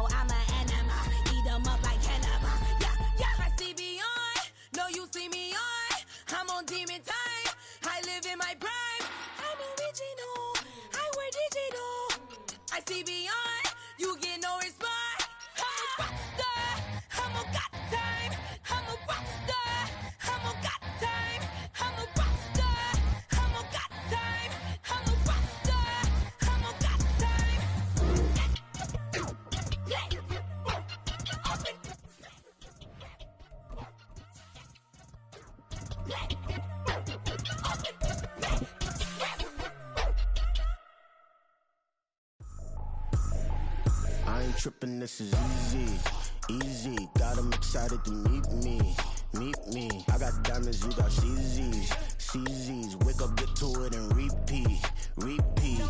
know I'm an enema. Eat 'em up like cannibal. Yeah, yeah. I see beyond. No, you see me on. I'm on demon time. I live in my prime. I'm original. I wear digital. I see beyond. You get no response. I'm a rock star. I'm a got time. I'm a rock star. I'm a got time. I'm a rock star. I'm a got time. I'm a rock star. I'm a got time. I ain't tripping, this is easy, easy. Got 'em excited to meet me, meet me. I got diamonds, you got CZs, CZs. Wake up, get to it, and repeat, repeat.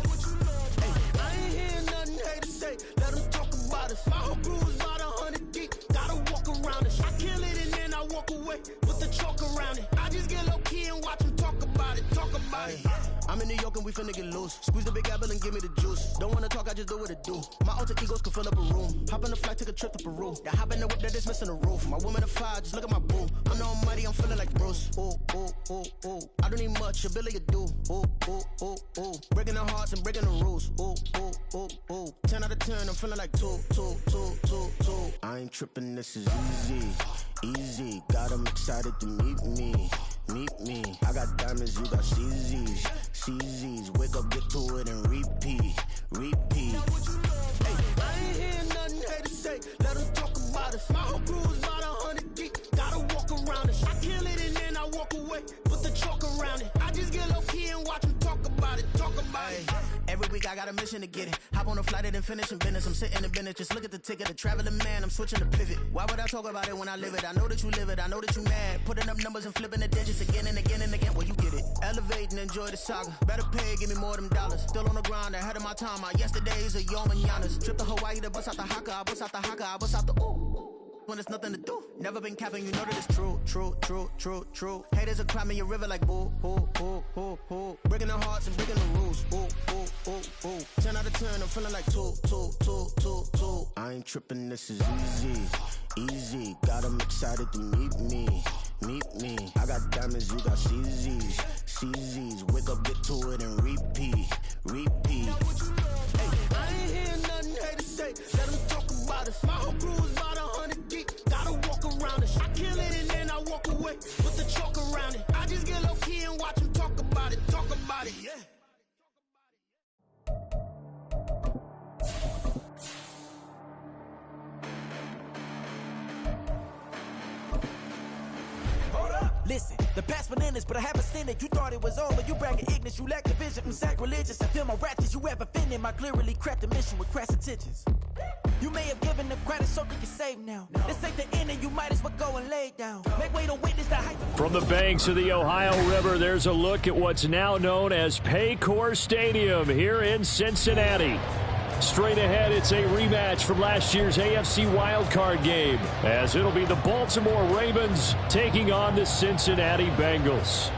Hey, I ain't hear nothing haters say. Let 'em talk about us. My whole crew is about 100 deep. Gotta walk around it. I kill it and then I walk away with the chalk around it. I just get low key and watch 'em talk about it, talk about it. I'm in New York and we finna get loose. Squeeze the big apple and give me the juice. Don't wanna talk, I just do what it do. My alter egos can fill up a room. Hop on the flight, take a trip to Peru. That hop in the whip that is missing the roof. My woman a fire, just look at my boo. I'm the almighty, I'm feeling like Bruce. Ooh, ooh, ooh, ooh. I don't need much, ability to do. Ooh, ooh, ooh, ooh. Breaking the hearts and breaking the rules. Ooh, ooh, ooh, ooh. 10 out of 10, I'm feeling like 2, 2, 2, 2, 2. I ain't tripping, this is easy, easy. Got 'em excited to meet me, meet me. I got diamonds, you got CZs, CZs. Wake up, get to it, and repeat, repeat. Hey, I ain't hear nothing haters say. Let 'em talk about us. My whole crew is about 100 deep. Gotta walk around it. I kill it and then I walk away. Put the chalk around it. I just get low key and watch 'em talk about it, talk about it. Every week I got a mission to get it. Hop on a flight and then finish in business. I'm sitting in business, just look at the ticket. A traveling man, I'm switching to pivot. Why would I talk about it when I live it? I know that you live it, I know that you mad. Putting up numbers and flipping the digits again and again and again. Well, you get it. Elevate and enjoy the saga. Better pay, give me more of them dollars. Still on the grind, ahead of my time. My yesterdays are your mananas. Trip to Hawaii to bust out the haka. I bust out the haka, I bust out the ooh. When there's nothing to do. Never been capping, you know that it's true, true, true, true, true. Haters are climbing your river like boo, boo, boo, boo, boo. Breaking the hearts and breaking the rules. Ooh, ooh, ooh, ooh. 10 out of 10, I'm feeling like 2, 2, 2, 2, 2. I ain't tripping, this is easy, easy. Got 'em excited to meet me, meet me. I got diamonds, you got CZs, CZs. Wake up, get to it, and repeat, repeat. Hey, I ain't hear nothing haters say. Let 'em talk about us. My whole crew is about 100 deep. Gotta walk around it. I kill it and then I walk away with the chalk around it. I just get low key and watch 'em talk about it, talk about it. Yeah. Listen, the past bananas, but I haven't seen it. You thought it was over, you bragging ignorance, you lack the vision from sacrilegious. I feel my ratchets, you ever offended my clearly crafted mission with crass intentions. You may have given them credit so they can save now. This ain't the end and you might as well go and lay down. Make way to witness the hype. From the banks of the Ohio River, there's a look at what's now known as Paycor Stadium here in Cincinnati. Straight ahead, it's a rematch from last year's AFC wildcard game, as it'll be the Baltimore Ravens taking on the Cincinnati Bengals.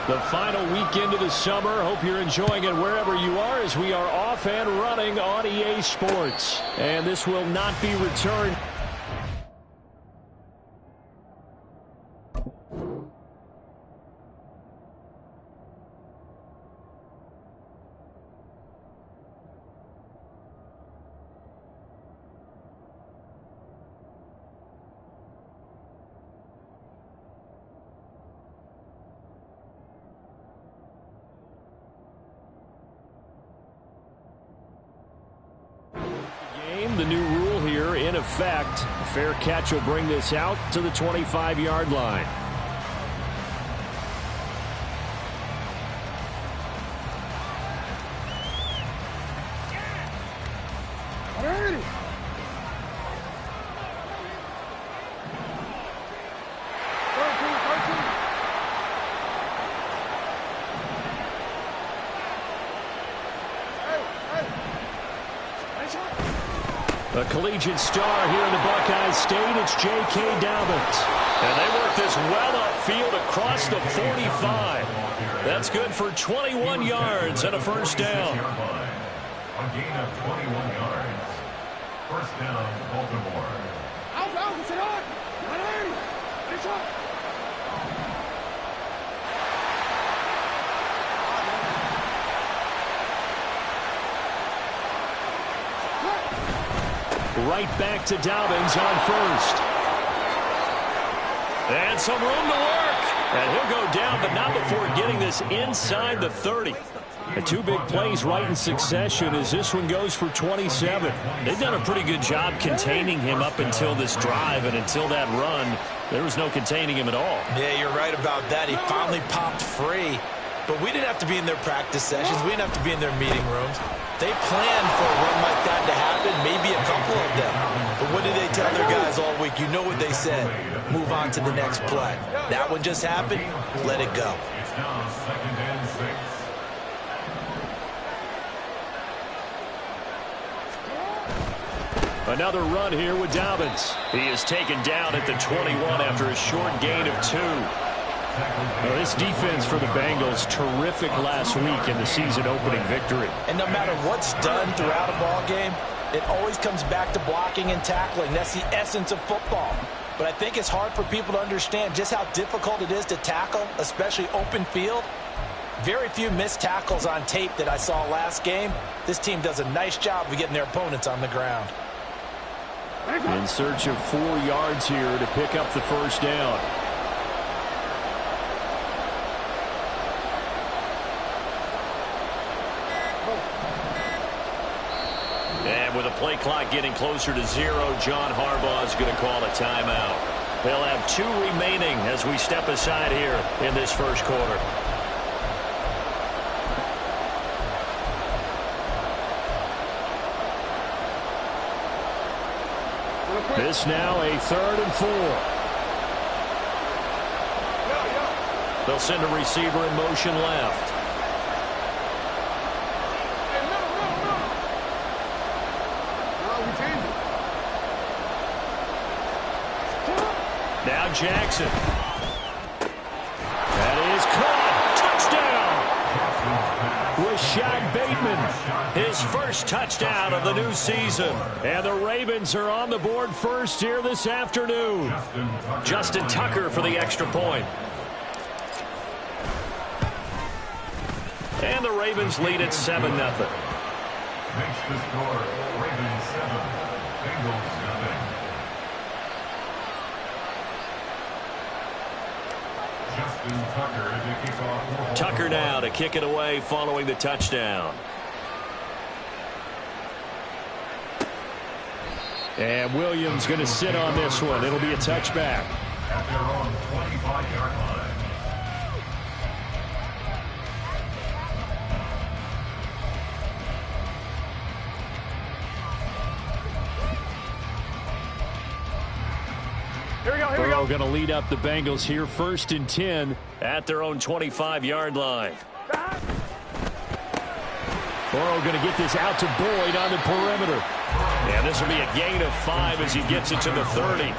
The final weekend of the summer. Hope you're enjoying it wherever you are, as we are off and running on EA Sports. And this will not be returned. The new rule here in effect. A fair catch will bring this out to the 25-yard line. A collegiate star here in the Buckeye State, it's J.K. Dobbins. And they work this well upfield across the 45. That's good for 21 yards and a first down. A gain of 21 yards. First down, Baltimore. Right back to Dobbins on first. And some room to work. And he'll go down, but not before getting this inside the 30. And two big plays right in succession as this one goes for 27. They've done a pretty good job containing him up until this drive, and until that run, there was no containing him at all. Yeah, you're right about that. He finally popped free. But we didn't have to be in their practice sessions. We didn't have to be in their meeting rooms. They planned for a run like that to happen, maybe a couple of them. But what did they tell their guys all week? You know what they said. Move on to the next play. That one just happened. Let it go. It's now 2nd and 6. Another run here with Dobbins. He is taken down at the 21 after a short gain of 2. Well, this defense for the Bengals, terrific last week in the season-opening victory. And no matter what's done throughout a ball game, it always comes back to blocking and tackling. That's the essence of football. But I think it's hard for people to understand just how difficult it is to tackle, especially open field. Very few missed tackles on tape that I saw last game. This team does a nice job of getting their opponents on the ground. In search of 4 yards here to pick up the first down. And with the play clock getting closer to 0, John Harbaugh is going to call a timeout. They'll have 2 remaining as we step aside here in this first quarter. This now a 3rd and 4. They'll send a receiver in motion left. Now Jackson. That is caught. Touchdown. Rashad Bateman. His first touchdown of the new season. And the Ravens are on the board first here this afternoon. Justin Tucker for the extra point. And the Ravens lead at 7-0. Makes the score Ravens 7, Bengals 0. Justin Tucker to kick off. Tucker now to kick it away following the touchdown. And Williams going to sit on this one. It'll be a touchback. At their own 25-yard line. Burrow going to lead up the Bengals here, 1st and 10 at their own 25-yard line. Burrow going to get this out to Boyd on the perimeter. And this will be a gain of 5 as he gets it to the 30.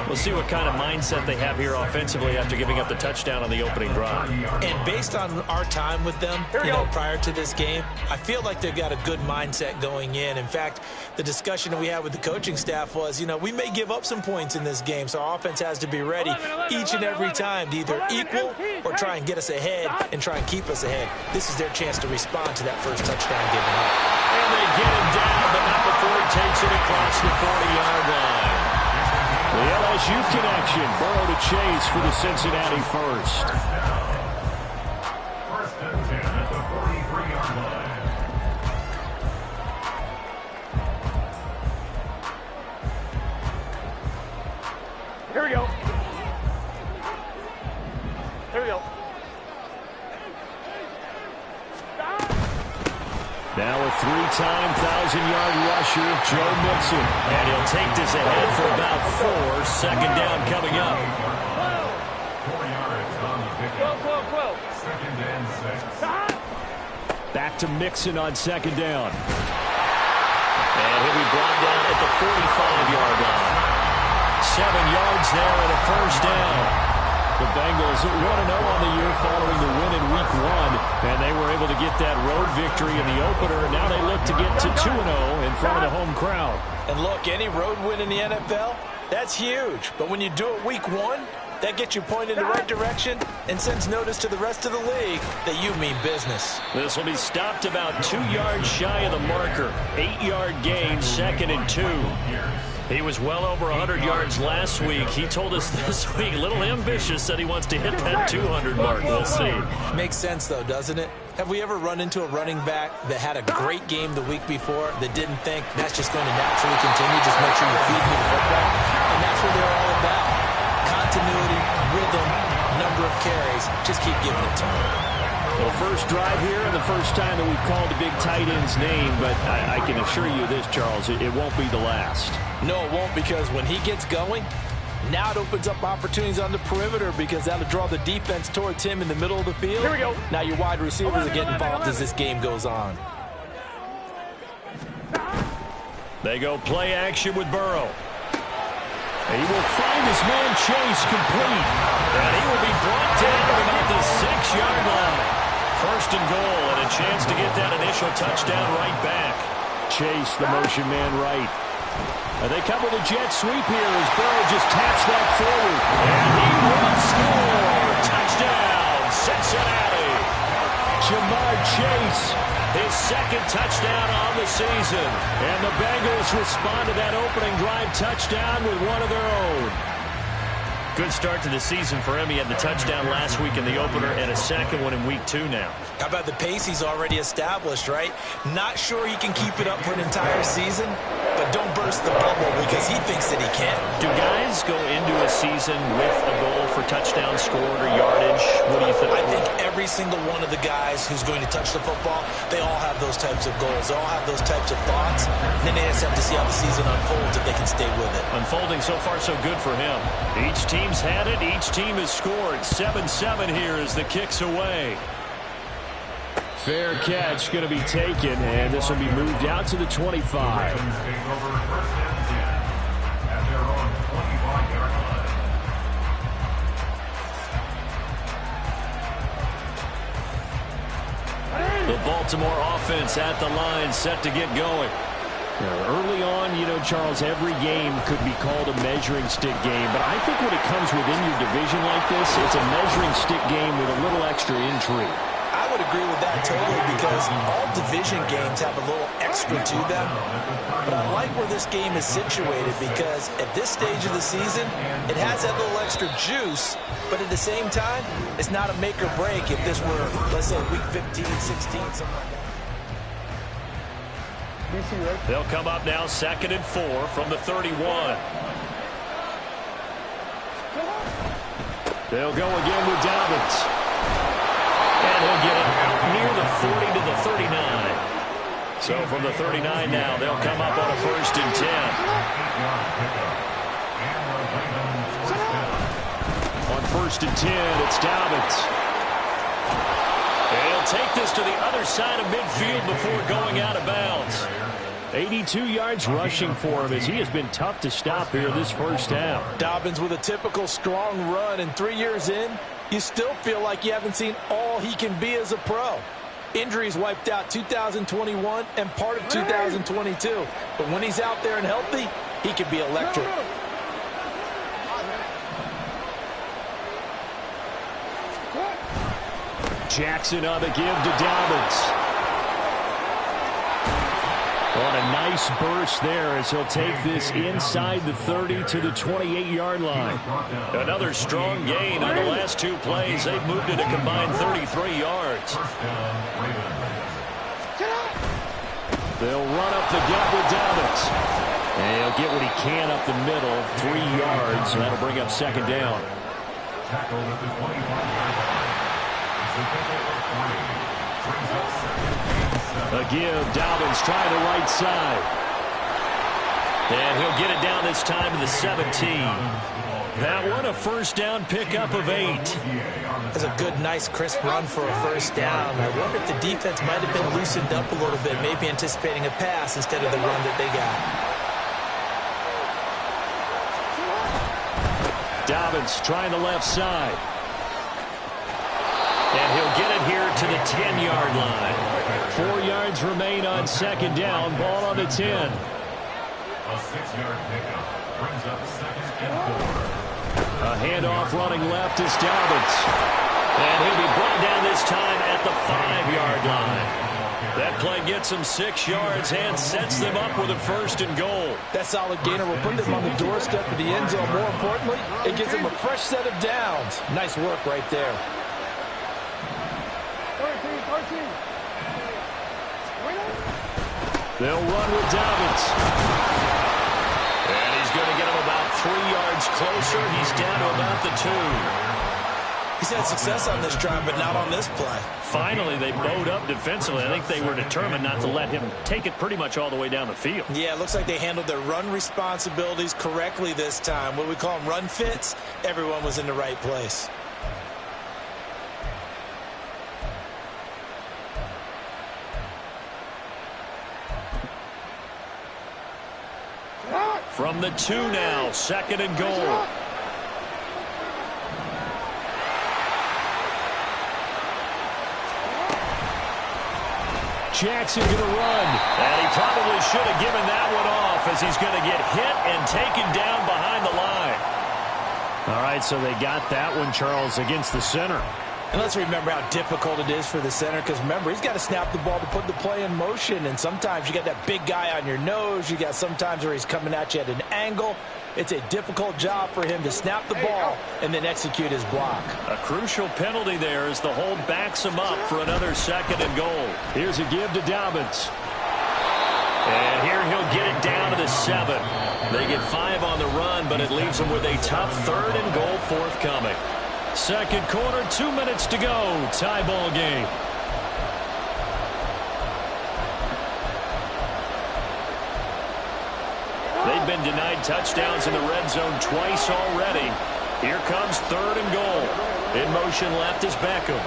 We'll see what kind of mindset they have here offensively after giving up the touchdown on the opening drive. And based on our time with them, prior to this game, I feel like they've got a good mindset going in. In fact, the discussion that we had with the coaching staff was, we may give up some points in this game, so our offense has to be ready each and every time to either equal or try and get us ahead and try and keep us ahead. This is their chance to respond to that first touchdown given up. And they get him down, but not before he takes it across the 40-yard line. The LSU connection, Burrow to Chase for the Cincinnati first. First and 10 at the 43-yard line. Here we go. Here we go. Now a 3-time 1,000-yard rusher, Joe Mixon. And he'll take this ahead for about 4. Second down coming up. 4 yards on the pickup. 12. 2nd and 6. Back to Mixon on second down. And he'll be brought down at the 45-yard line. 7 yards there and a first down. The Bengals 1-0 on the year following the win in Week 1, and they were able to get that road victory in the opener. Now they look to get to 2-0 in front of the home crowd. And look, any road win in the NFL, that's huge. But when you do it Week 1, that gets you pointed in the right direction and sends notice to the rest of the league that you mean business. This will be stopped about 2 yards shy of the marker. 8-yard gain, 2nd and 2. He was well over 100 yards last week. He told us this week, a little ambitious, said he wants to hit that 200 mark. We'll see. Makes sense, though, doesn't it? Have we ever run into a running back that had a great game the week before that didn't think that's just going to naturally continue? Just make sure you feed me the football. And that's what they're all about. Continuity, rhythm, number of carries. Just keep giving it to them. Well, first drive here and the first time that we've called a big tight end's name, but I can assure you this, Charles, it won't be the last. No, it won't, because when he gets going, now it opens up opportunities on the perimeter because that'll draw the defense towards him in the middle of the field. Here we go. Now your wide receivers are getting involved as this game goes on. They go play action with Burrow. He will find his man Chase complete. And he will be brought down at about the 6-yard line. First and goal, and a chance to get that initial touchdown right back. Chase, the motion man right. And they come with a jet sweep here as Burrow just taps that forward. And he will score. Touchdown, Cincinnati. Jamar Chase, his 2nd touchdown on the season. And the Bengals respond to that opening drive touchdown with one of their own. Good start to the season for him. He had the touchdown last week in the opener and a second one in Week 2 now. How about the pace he's already established, right? Not sure he can keep it up for an entire season, but don't burst the bubble because he thinks that he can. Do guys go into a season with a goal for touchdown scored or yardage? What do you think? I think every single one of the guys who's going to touch the football, they all have those types of goals. They all have those types of thoughts. And then they just have to see how the season unfolds if they can stay with it. Unfolding so far so good for him. Each team's had it. Each team has scored. 7-7 here as the kick's away. Fair catch going to be taken, and this will be moved out to the 25. The Baltimore offense at the line, set to get going. Now, early on, you know, Charles, every game could be called a measuring stick game, but I think when it comes within your division like this, it's a measuring stick game with a little extra intrigue. I would agree with that totally because all division games have a little extra to them. But I like where this game is situated because at this stage of the season, it has that little extra juice, but at the same time, it's not a make or break if this were, let's say, week 15, 16, something like that. They'll come up now 2nd and 4 from the 31. They'll go again with Dobbins. And he'll get it near the 40 to the 39. So from the 39 now, they'll come up on a 1st and 10. On 1st and 10, it's Dobbins. And he'll take this to the other side of midfield before going out of bounds. 82 yards rushing for him as he has been tough to stop here this first half. Dobbins with a typical strong run, and 3 years in, you still feel like you haven't seen all he can be as a pro. Injuries wiped out 2021 and part of 2022. But when he's out there and healthy, he can be electric. Jackson on the give to Dobbins. On a nice burst there as he'll take this inside the 30 to the 28-yard line. Another strong gain on the last 2 plays. They've moved it a combined 33 yards. They'll run up the gut with Dobbins. And he'll get what he can up the middle, 3 yards. So that'll bring up 2nd down. Tackled at the 25-yard line. A give, Dobbins trying the right side. And he'll get it down this time to the 17. That one a first down pickup of 8. That's a good, nice, crisp run for a first down. I wonder if the defense might have been loosened up a little bit, maybe anticipating a pass instead of the run that they got. Dobbins trying the left side. And he'll get it here to the 10-yard line. 4 yards remain on second down. Ball on the 10. A 6-yard pickup brings up 2nd and 4. A handoff running left is Dobbins. And he'll be brought down this time at the 5-yard line. That play gets them 6 yards and sets them up with a 1st and goal. That solid gainer will put them on the doorstep of the end zone. More importantly, it gives them a fresh set of downs. Nice work right there. They'll run with Dobbins. And he's going to get him about 3 yards closer. He's down to about the 2. He's had success on this drive, but not on this play. Finally, they bowed up defensively. I think they were determined not to let him take it pretty much all the way down the field. Yeah, it looks like they handled their run responsibilities correctly this time. What do we call them, run fits? Everyone was in the right place. From the 2 now, 2nd and goal. Jackson going to run. And he probably should have given that one off as he's going to get hit and taken down behind the line. All right, so they got that one, Charles, against the center. And let's remember how difficult it is for the center, because remember, he's got to snap the ball to put the play in motion, and sometimes you got that big guy on your nose. You got sometimes where he's coming at you at an angle. It's a difficult job for him to snap the ball and then execute his block. A crucial penalty there as the hold backs him up for another 2nd and goal. Here's a give to Dobbins. And here he'll get it down to the 7. They get 5 on the run, but it leaves them with a tough 3rd and goal forthcoming. Second quarter, 2 minutes to go. Tie ball game. They've been denied touchdowns in the red zone twice already. Here comes 3rd and goal. In motion left is Beckham.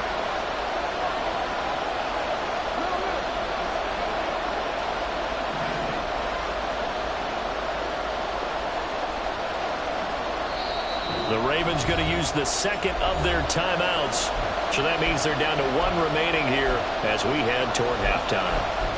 The Ravens going to use the 2nd of their timeouts. So that means they're down to 1 remaining here as we head toward halftime.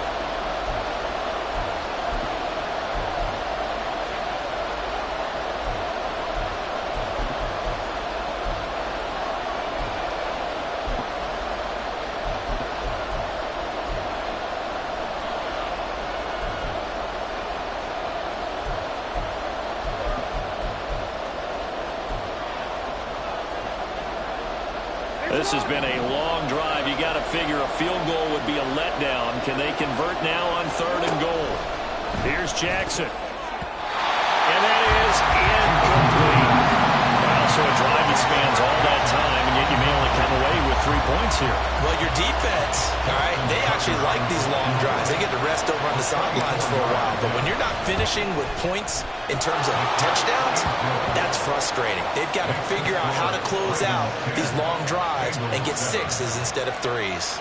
This has been a long drive. You got to figure a field goal would be a letdown. Can they convert now on 3rd and goal? Here's Jackson. And that is incomplete. Well, so a drive that spans all that time, and yet you may only come away with 3 points here. Well, your defense, all right, they actually like these long drives. They get to rest over on the sidelines for a while. But when you're not finishing with points in terms of touchdowns, that's frustrating. They've got to figure out how to close out these long drives and get 6s instead of 3s.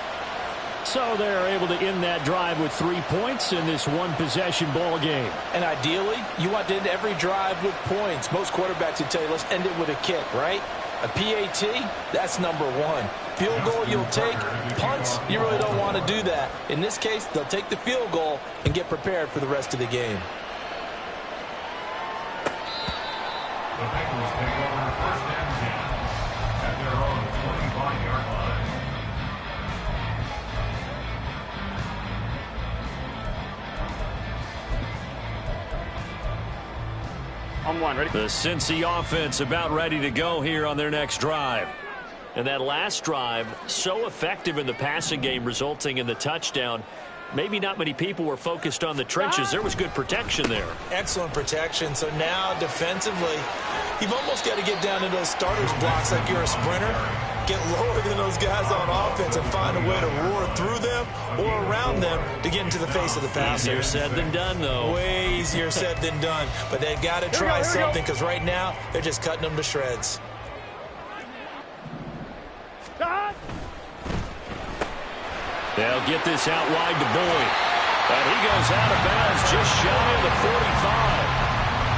So they're able to end that drive with 3 points in this one-possession ball game. And ideally, you want to end every drive with points. Most quarterbacks would tell you, let's end it with a kick, right? A PAT, that's number 1. Field goal you'll take. Punts, you really don't want to do that. In this case, they'll take the field goal and get prepared for the rest of the game. The Bengals take over 1st and 10 at their own 25-yard line. On 1, ready? The Cincy offense about ready to go here on their next drive. And that last drive, so effective in the passing game, resulting in the touchdown. Maybe not many people were focused on the trenches. There was good protection there. Excellent protection. So now defensively, you've almost got to get down to those starters blocks like you're a sprinter. Get lower than those guys on offense and find a way to roar through them or around them to get into the face of the passer. Easier said than done, though. Way easier said than done. But they've got to try something because right now they're just cutting them to shreds. They'll get this out wide to Boyd. And he goes out of bounds just shy of the 45.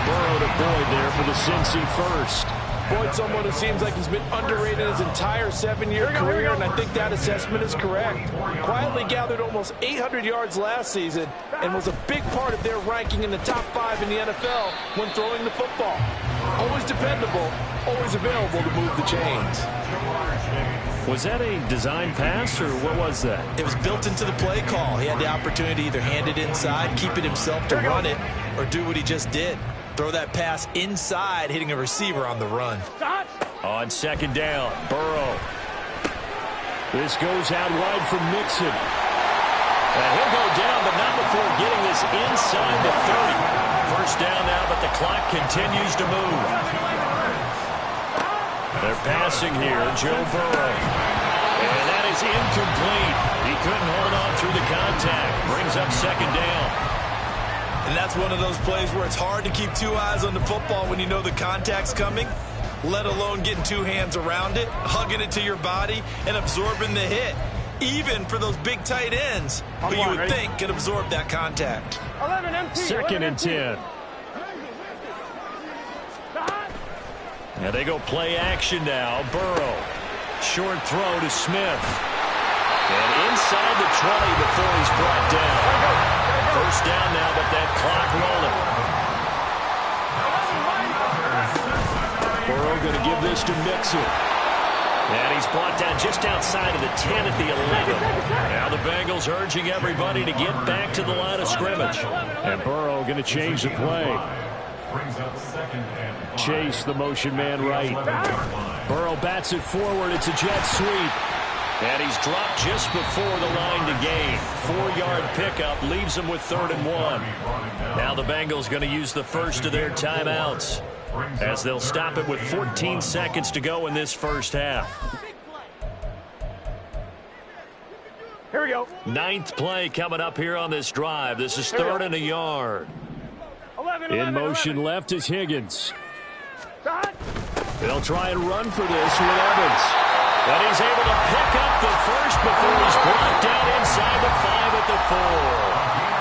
Burrow to Boyd there for the Cincy first. Boyd's someone who seems like he's been underrated his entire 7-year career, and I think that assessment is correct. Quietly gathered almost 800 yards last season and was a big part of their ranking in the top 5 in the NFL when throwing the football. Always dependable, always available to move the chains. Was that a design pass, or what was that? It was built into the play call. He had the opportunity to either hand it inside, keep it himself to run it, or do what he just did. Throw that pass inside, hitting a receiver on the run. On second down, Burrow. This goes out wide for Mixon. And he'll go down, but not before getting this inside the 30. First down now, but the clock continues to move. They're passing here, Joe Burrow. And that is incomplete. He couldn't hold on through the contact. Brings up second down. And that's one of those plays where it's hard to keep 2 eyes on the football when you know the contact's coming, let alone getting 2 hands around it, hugging it to your body, and absorbing the hit. Even for those big tight ends who you would think could absorb that contact. Second and 10. And they go play action now. Burrow. Short throw to Smith. And inside the 20 before he's brought down. First down now, but that clock rolling. Burrow going to give this to Mixon. And he's brought down just outside of the 10 at the 11. Now the Bengals urging everybody to get back to the line of scrimmage. And Burrow going to change the play. Chase, the motion man right. Burrow bats it forward. It's a jet sweep. And he's dropped just before the line to gain. 4-yard pickup leaves him with 3rd and 1. Now the Bengals going to use the first of their timeouts, as they'll stop it with 14 seconds to go in this first half. Here we go. 9th play coming up here on this drive. This is 3rd and a yard. 11, In motion 11. left is Higgins. They'll try and run for this with Evans. And he's able to pick up the first before he's brought down inside the 5 at the 4.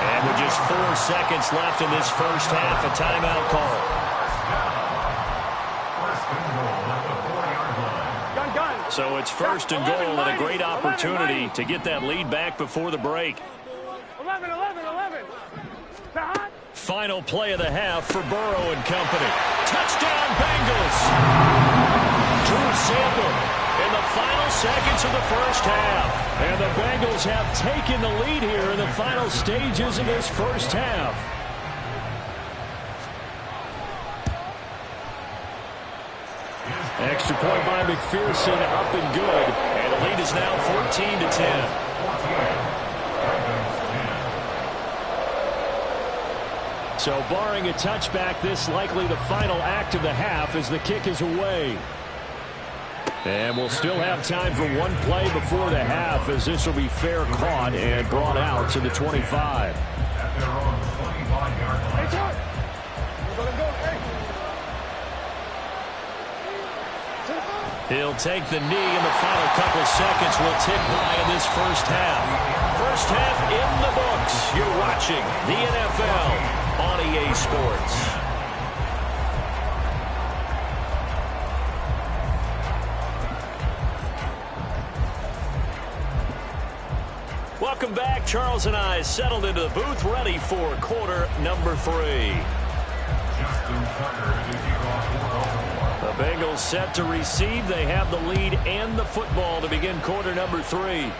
And with just 4 seconds left in this first half, a timeout call. So it's 1st and goal and a great opportunity to get that lead back before the break. 11. Final play of the half for Burrow and company. Touchdown, Bengals! Drew Sample in the final seconds of the first half. And the Bengals have taken the lead here in the final stages of this first half. Extra point by McPherson, up and good. And the lead is now 14-10. So barring a touchback, this likely the final act of the half as the kick is away. And we'll still have time for one play before the half, as this will be fair caught and brought out to the 25. He'll take the knee, and the final couple seconds will tick by in this first half. First half in the books. You're watching the NFL on EA Sports. Welcome back. Charles and I settled into the booth, ready for quarter number 3. The Bengals set to receive. They have the lead and the football to begin quarter number 3.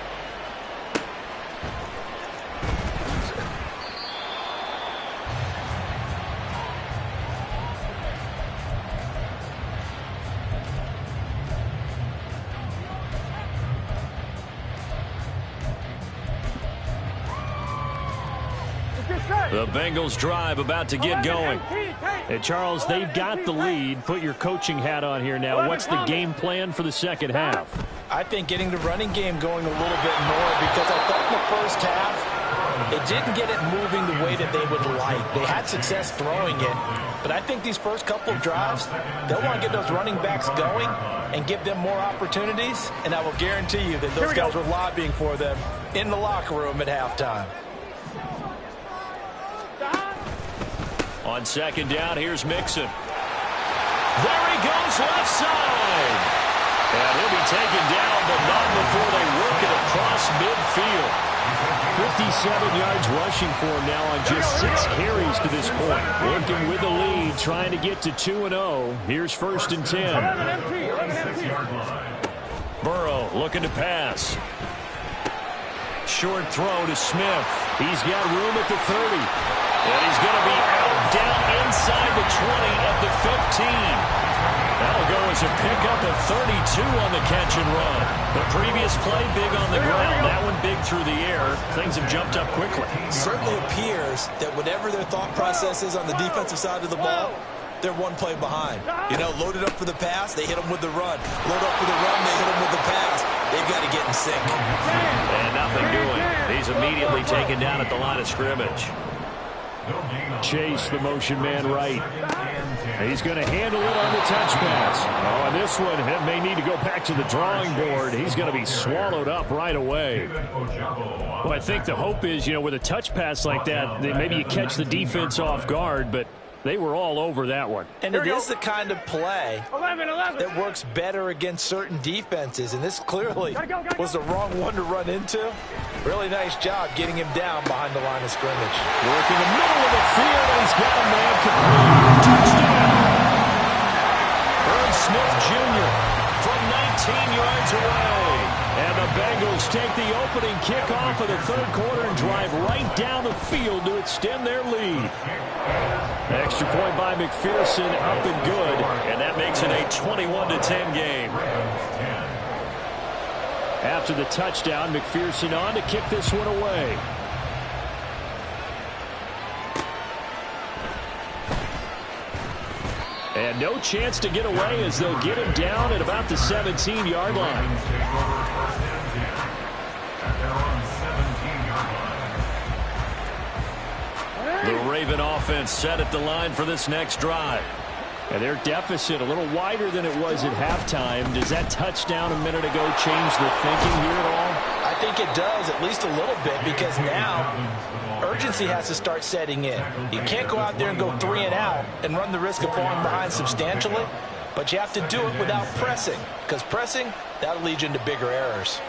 The Bengals drive about to get going. And Charles, they've got the lead. Put your coaching hat on here now. What's the game plan for the second half? I think getting the running game going a little bit more, because I thought in the first half, it didn't get it moving the way that they would like. They had success throwing it, but I think these first couple of drives, they'll want to get those running backs going and give them more opportunities, and I will guarantee you that those guys were lobbying for them in the locker room at halftime. On second down, here's Mixon. There he goes, left side. And he'll be taken down, but not before they work it across midfield. 57 yards rushing for him now on just 6 carries to this point. Working with the lead, trying to get to 2-0. Here's 1st and 10. Burrow looking to pass. Short throw to Smith. He's got room at the 30. And he's going to be out down inside the 20 at the 15. That'll go as a pickup of 32 on the catch and run. The previous play big on the ground. That one big through the air. Things have jumped up quickly. Certainly appears that whatever their thought process is on the defensive side of the ball, they're one play behind. You know, loaded up for the pass, they hit them with the run. Load up for the run, they hit them with the pass. They've got to get in sync. And nothing doing. He's immediately taken down at the line of scrimmage. Chase, the motion man right. He's going to handle it on the touch pass. Oh, and this one may need to go back to the drawing board. He's going to be swallowed up right away. Well, I think the hope is, you know, with a touch pass like that, maybe you catch the defense off guard, but they were all over that one. And it is the kind of play that works better against certain defenses, and this clearly was the wrong one to run into. Really nice job getting him down behind the line of scrimmage. Working the middle of the field, and he's got a man complete. Touchdown. Irv Smith Jr. from 19 yards away. And the Bengals take the opening kickoff of the third quarter and drive right down the field to extend their lead. Extra point by McPherson, up and good, and that makes it a 21-10 game. After the touchdown, McPherson on to kick this one away. And no chance to get away as they'll get him down at about the 17-yard line. The Raven offense set at the line for this next drive. And their deficit a little wider than it was at halftime. Does that touchdown a minute ago change the thinking here at all? I think it does, at least a little bit, because now urgency has to start setting in. You can't go out there and go 3 and out and run the risk of falling behind substantially, but you have to do it without pressing, because pressing, that'll lead you into bigger errors.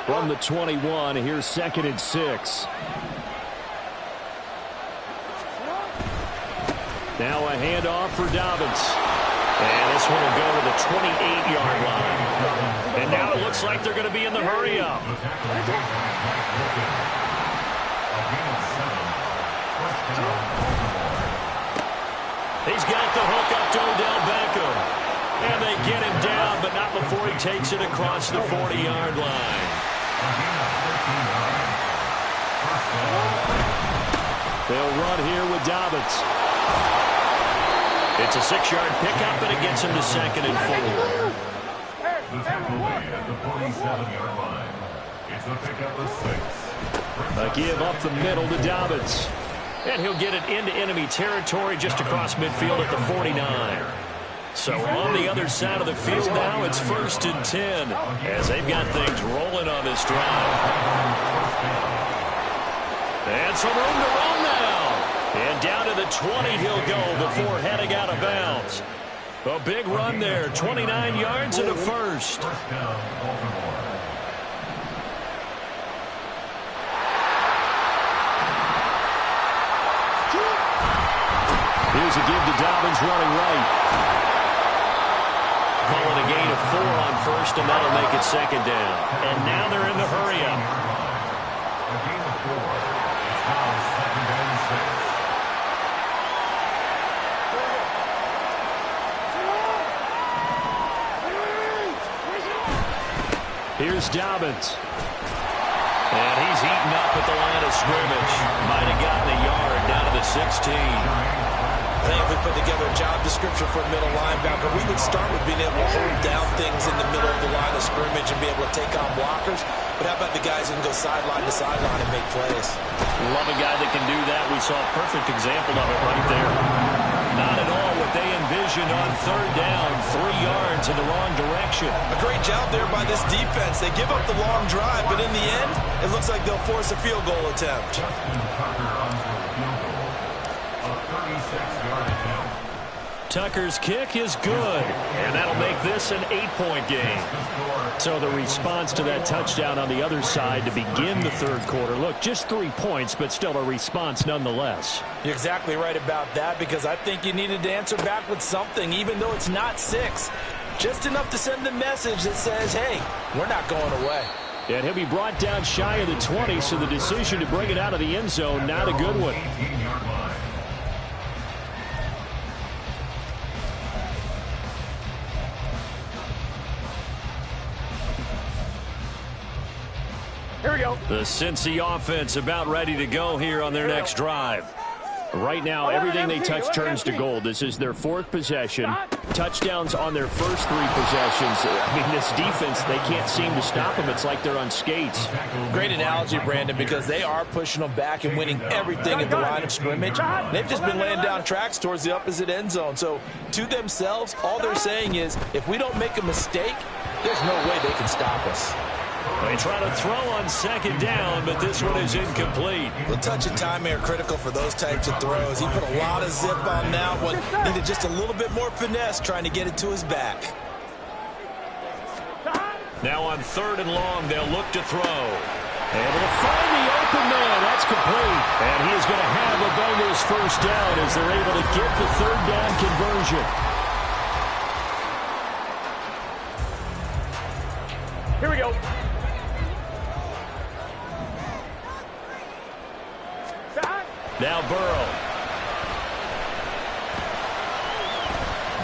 From the 21, here's 2nd and 6. Now a handoff for Dobbins. And this one will go to the 28-yard line. And now it looks like they're going to be in the hurry-up. He's got the hook up to Odell Beckham. And they get him down, but not before he takes it across the 40-yard line. They'll run here with Dobbins. It's a 6-yard pickup, and it gets him to 2nd and 4. A give up the middle to Dobbins. And he'll get it into enemy territory just across midfield at the 49. So on the other side of the field now, it's 1st and 10 as they've got things rolling on this drive. And some room to run now. And down to the 20 he'll go before heading out of bounds. A big run there, 29 yards and a first. Here's a give to Dobbins running right. Call it a gain of 4 on first, and that'll make it 2nd down. And now they're in the hurry-up. A gain of 4. It's now 2nd and 6. Here's Dobbins. And he's eaten up at the line of scrimmage. Might have gotten a yard down to the 16. I think if we put together a job description for a middle linebacker, we would start with being able to hold down things in the middle of the line of scrimmage be able to take on blockers. But how about the guys who can go sideline to sideline and make plays? Love a guy that can do that. We saw a perfect example of it right there. Not at all what they envisioned on third down. 3 yards in the wrong direction. A great job there by this defense. They give up the long drive, but in the end, it looks like they'll force a field goal attempt. Tucker's kick is good, and that'll make this an 8-point game. So the response to that touchdown on the other side to begin the third quarter. Look, just 3 points, but still a response nonetheless. You're exactly right about that, because I think you needed to answer back with something, even though it's not 6. Just enough to send a message that says, hey, we're not going away. And he'll be brought down shy of the 20, so the decision to bring it out of the end zone, not a good one. Here we go. The Cincy offense about ready to go here on their next drive. Right now, everything they touch turns to gold. This is their 4th possession. Touchdowns on their first 3 possessions. I mean, this defense, they can't seem to stop them. It's like they're on skates. Great analogy, Brandon, because they are pushing them back and winning everything at the line of scrimmage. They've just been laying down tracks towards the opposite end zone. So, to themselves, all they're saying is, if we don't make a mistake, there's no way they can stop us. They try to throw on second down, but this one is incomplete. The touch and timing are critical for those types of throws. He put a lot of zip on that one. Needed just a little bit more finesse trying to get it to his back. Now on 3rd and long, they'll look to throw. Able to find the open man. That's complete. And he is going to have the Bengals first down as they're able to get the 3rd down conversion. Here we go. Now Burrow.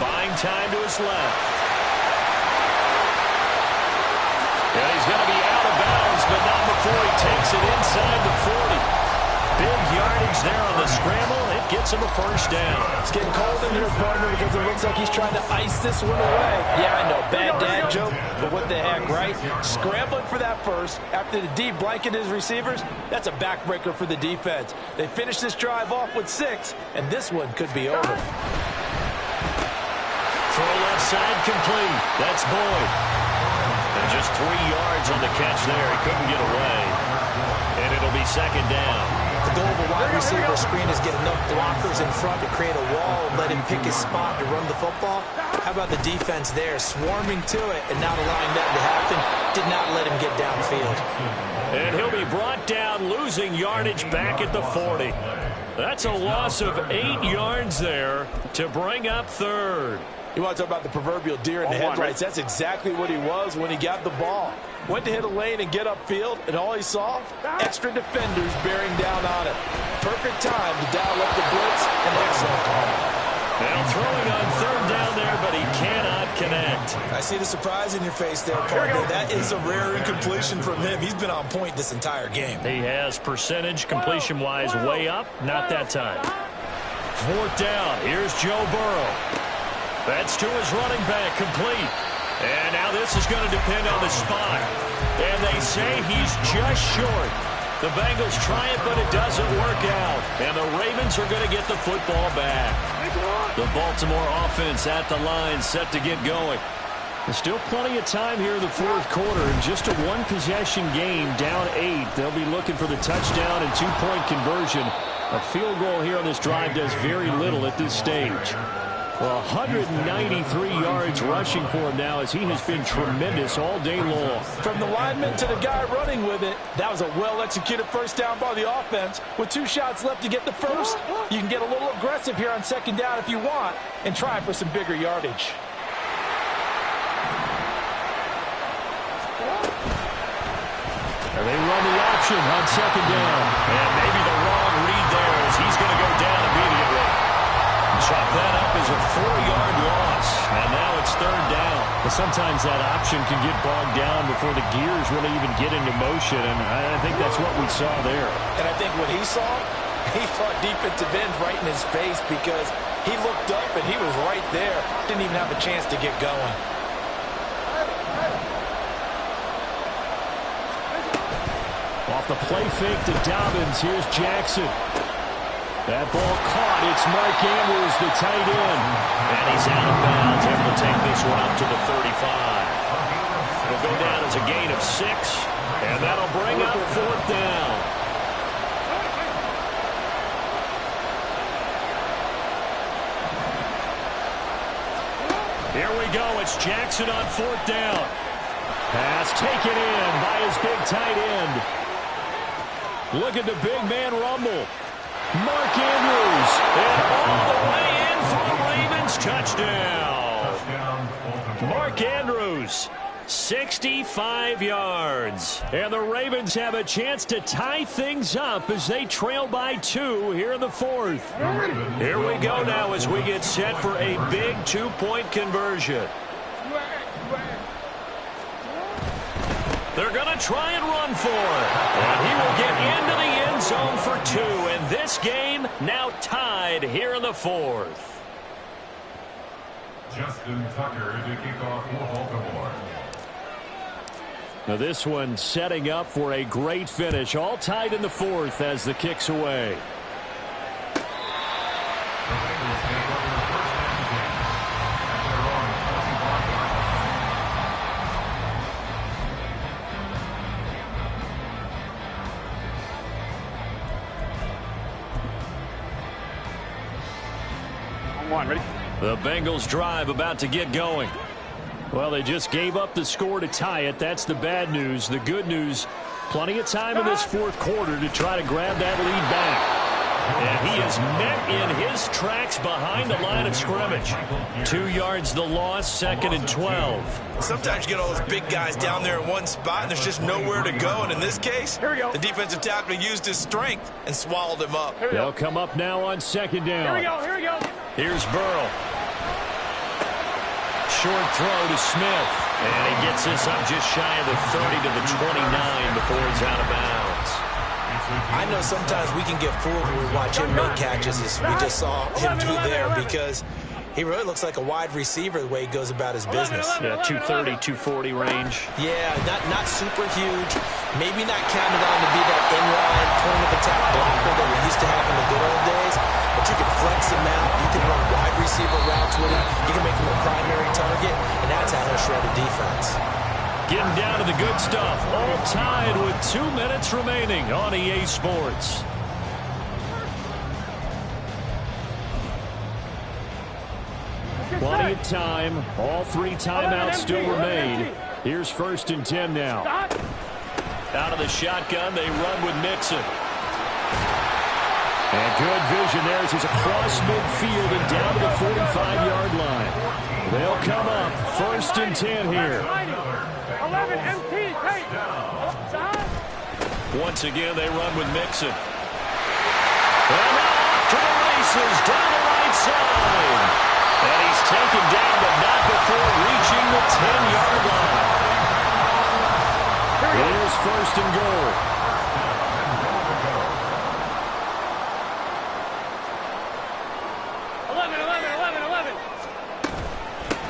Buying time to his left. And he's going to be out of bounds, but not before he takes it inside the 40. Big yardage there on the scramble. It gets him a first down. It's getting cold in here, partner, because it looks like he's trying to ice this one away. Yeah, I know, bad dad joke, but what the heck, right? Scrambling for that first after the D blanket his receivers, that's a backbreaker for the defense. They finish this drive off with 6, and this one could be over. Throw left side complete. That's Boyd. And just 3 yards on the catch there. He couldn't get away. And it'll be second down. The goal of a wide receiver screen is get enough blockers in front to create a wall and let him pick his spot to run the football. How about the defense there, swarming to it and not allowing that to happen? Did not let him get downfield. And he'll be brought down, losing yardage back at the 40. That's a loss of 8 yards there to bring up 3rd. You want to talk about the proverbial deer in the headlights? That's exactly what he was when he got the ball. Went to hit a lane and get upfield, and all he saw? Extra defenders bearing down on it. Perfect time to dial up the blitz, and excellent call. Now throwing on 3rd down there, but he cannot connect. I see the surprise in your face there, partner. That is a rare incompletion from him. He's been on point this entire game. He has percentage completion-wise way up, not that time. 4th down, here's Joe Burrow. That's to his running back, complete. And now this is going to depend on the spot. And they say he's just short. The Bengals try it, but it doesn't work out. And the Ravens are going to get the football back. The Baltimore offense at the line, set to get going. There's still plenty of time here in the 4th quarter. In just a 1-possession game, down 8. They'll be looking for the touchdown and 2-point conversion. A field goal here on this drive does very little at this stage. Well, 193 yards rushing for him now as he has been tremendous all day long. From the lineman to the guy running with it, that was a well-executed first down by the offense. With 2 shots left to get the first, you can get a little aggressive here on second down if you want and try for some bigger yardage. And they run the option on second down. And maybe the wrong read there as he's going to go down immediately. Chop that up as a 4-yard loss. And now it's 3rd down. But sometimes that option can get bogged down before the gears really even get into motion. And I think that's what we saw there. And I think what he saw defensive end right in his face because he looked up and he was right there. Didn't even have a chance to get going. Off the play fake to Dobbins. Here's Jackson. That ball caught. It's Mark Andrews, the tight end. And he's out of bounds, able to take this one up to the 35. It'll go down as a gain of 6, and that'll bring up 4th down. Here we go. It's Jackson on 4th down. Pass taken in by his big tight end. Look at the big man rumble. Mark Andrews. And all the way in for the Ravens touchdown. Mark Andrews, 65 yards. And the Ravens have a chance to tie things up as they trail by 2 here in the 4th. Here we go now as we get set for a big 2-point conversion. They're going to try and run for it. And he will get into the end zone for 2. And this game now tied here in the 4th. Justin Tucker to kick off for Baltimore. Now this one setting up for a great finish. All tied in the 4th as the kick's away. Ready? The Bengals drive about to get going. Well, they just gave up the score to tie it. That's the bad news. The good news, plenty of time in this 4th quarter to try to grab that lead back. And he is met in his tracks behind the line of scrimmage. 2 yards the loss, 2nd and 12. Sometimes you get all those big guys down there in one spot, and there's just nowhere to go. And in this case, the defensive tackle used his strength and swallowed him up. They'll come up now on 2nd down. Here we go. Here's Burrow. Short throw to Smith. And he gets this up just shy of the 30 to the 29 before he's out of bounds. I know sometimes we can get fooled when we watch him make catches as we just saw him do there because he really looks like a wide receiver the way he goes about his business. Yeah, 230, 240 range. Yeah, not super huge. Maybe not counted on to be that in-line point-of-attack blocker that we used to have in the good old days. But you can flex him out. You can run wide receiver routes with him. You can make him a primary target, and that's how he'll shred a defense. Getting down to the good stuff. All tied with 2 minutes remaining on EA Sports. Plenty of time. All 3 timeouts still remain. Here's 1st and 10 now. Out of the shotgun, they run with Mixon. And good vision there as he's across midfield and down to the 45-yard line. They'll come up 1st and 10 here. 11 MT, take. Once again, they run with Mixon. And off to the races down the right side. And he's taken down, but not before reaching the 10-yard line. Here's 1st and goal.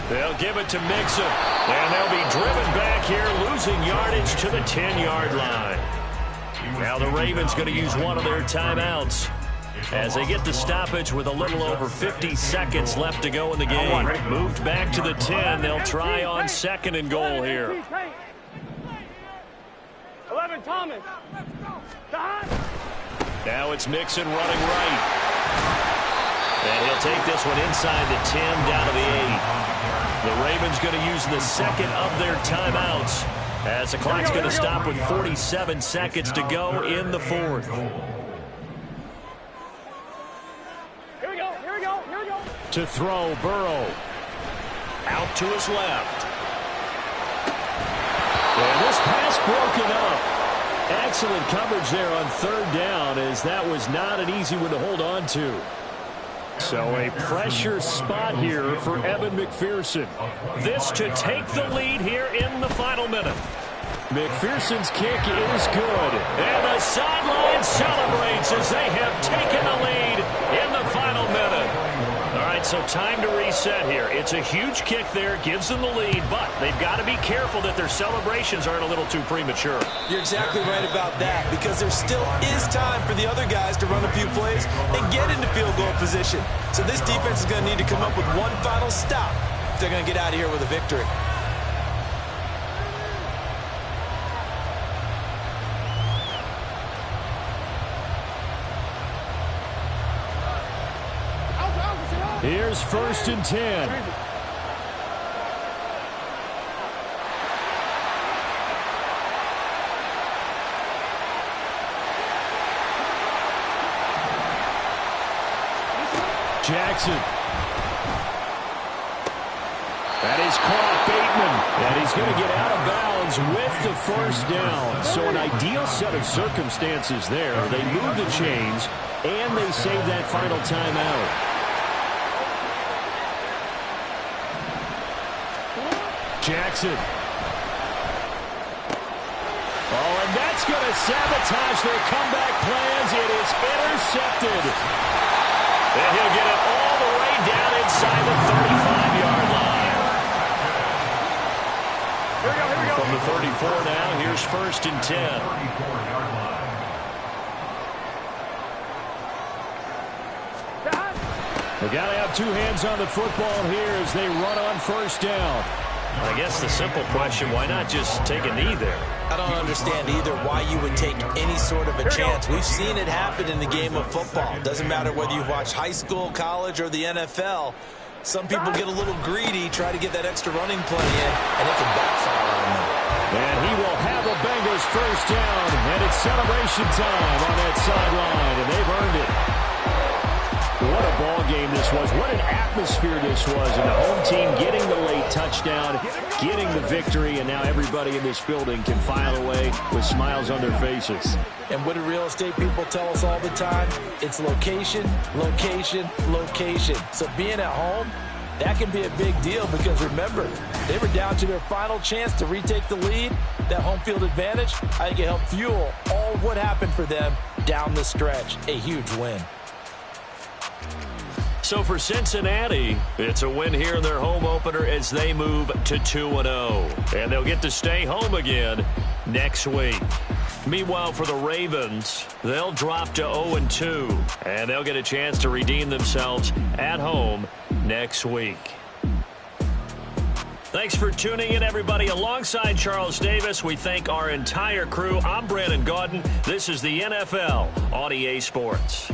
They'll give it to Mixon. And they'll be driven back here, losing yardage to the 10-yard line. Now the Ravens going to use one of their timeouts as they get the stoppage with a little over 50 seconds left to go in the game. Moved back to the 10. They'll try on 2nd and goal here. 11 Thomas. Now it's Mixon running right. And he'll take this one inside the 10 down to the 8. The Ravens going to use the 2nd of their timeouts as the clock's going to stop with 47 seconds to go in the 4th. Here we go. To throw, Burrow. Out to his left. And this pass broken up. Excellent coverage there on 3rd down as that was not an easy one to hold on to. So a pressure spot here for Evan McPherson. This to take the lead here in the final minute. McPherson's kick is good. And the sideline celebrates as they have taken the lead in the final minute. All right, So time to reset here. It's a huge kick there, gives them the lead, but they've got to be careful that their celebrations aren't a little too premature. You're exactly right about that, because there still is time for the other guys to run a few plays and get into field goal position. So this defense is going to need to come up with one final stop if they're going to get out of here with a victory. Here's 1st and 10. Jackson. That is caught, Bateman. And he's going to get out of bounds with the 1st down. So an ideal set of circumstances there. They move the chains, and they save that final timeout. Jackson. Oh, and that's going to sabotage their comeback plans. It is intercepted. And he'll get it all the way down inside the 35-yard line. Here we go. From the 34 now, here's 1st and 10. They got to have two hands on the football here as they run on 1st down. I guess the simple question, why not just take a knee there? I don't understand either why you would take any sort of a chance. We've seen it happen in the game of football. Doesn't matter whether you've watched high school, college, or the NFL. Some people get a little greedy, try to get that extra running play in, and it can backfire on them. And he will have the Bengals 1st down, and it's celebration time on that sideline, and they've earned it. What a ball game this was. What an atmosphere this was. And the home team getting the late touchdown, getting the victory, and now everybody in this building can file away with smiles on their faces. And what do real estate people tell us all the time? It's location, location, location. So being at home, that can be a big deal because, remember, they were down to their final chance to retake the lead. That home field advantage, I think it helped fuel all of what happened for them down the stretch. A huge win. So for Cincinnati, it's a win here in their home opener as they move to 2-0. And they'll get to stay home again next week. Meanwhile, for the Ravens, they'll drop to 0-2. And they'll get a chance to redeem themselves at home next week. Thanks for tuning in, everybody. Alongside Charles Davis, we thank our entire crew. I'm Brandon Gaudin. This is the NFL on EA Sports.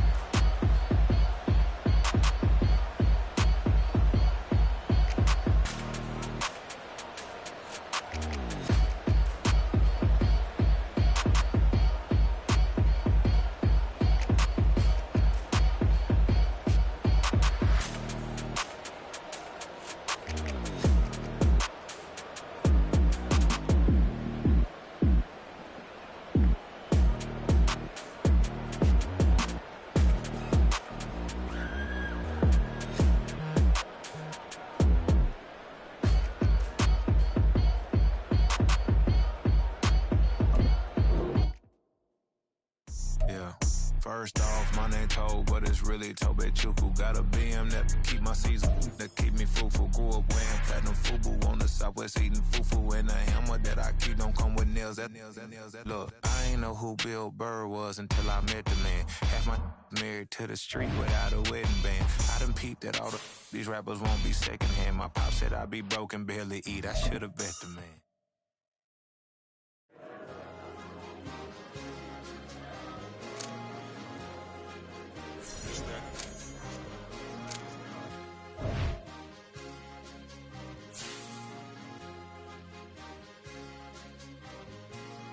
First off, my name Toad, but it's really Tobechuku. Got a BM that keep my season, that keep me fruitful. Grew up wearing platinum FUBU on the Southwest eating fufu. And the hammer that I keep don't come with nails. Look, I ain't know who Bill Burr was until I met the man. Half my married to the street without a wedding band. I done peeped that all these rappers won't be secondhand. My pop said I'd be broke and barely eat. I should've bet the man.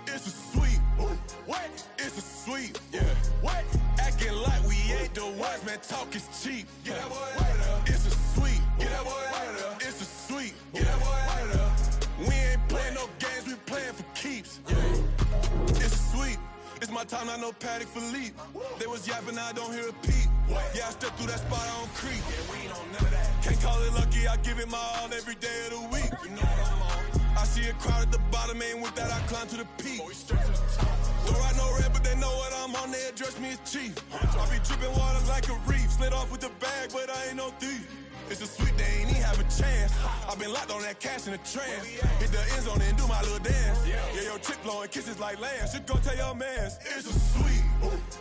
It's a sweep. What? It's a sweep. Yeah. What? Acting like we ain't the ones, man. Talk is cheap. Get that boy out of there. It's a sweep. Get that boy out of there. It's a sweep. Get that boy out of there. We ain't playing no games. We playing for keeps. Yeah. It's a sweep. It's my time, not no Paddock Philippe. They was yapping, I don't hear a peep. Yeah, I stepped through that spot, I don't creep. Yeah, we ain't on none of that. Can't call it lucky, I give it my all every day of the week. You know what I'm on. I see a crowd at the bottom, and with that I climb to the peak. Don't write no red, but they know what I'm on, they address me as chief. I be dripping water like a reef, slid off with the bag, but I ain't no thief. It's a sweep, they ain't even have a chance. I've been locked on that cash in the trance. Hit the end zone and do my little dance. Yeah, your chick blowing kisses like lambs. You go tell your mans. It's a sweep.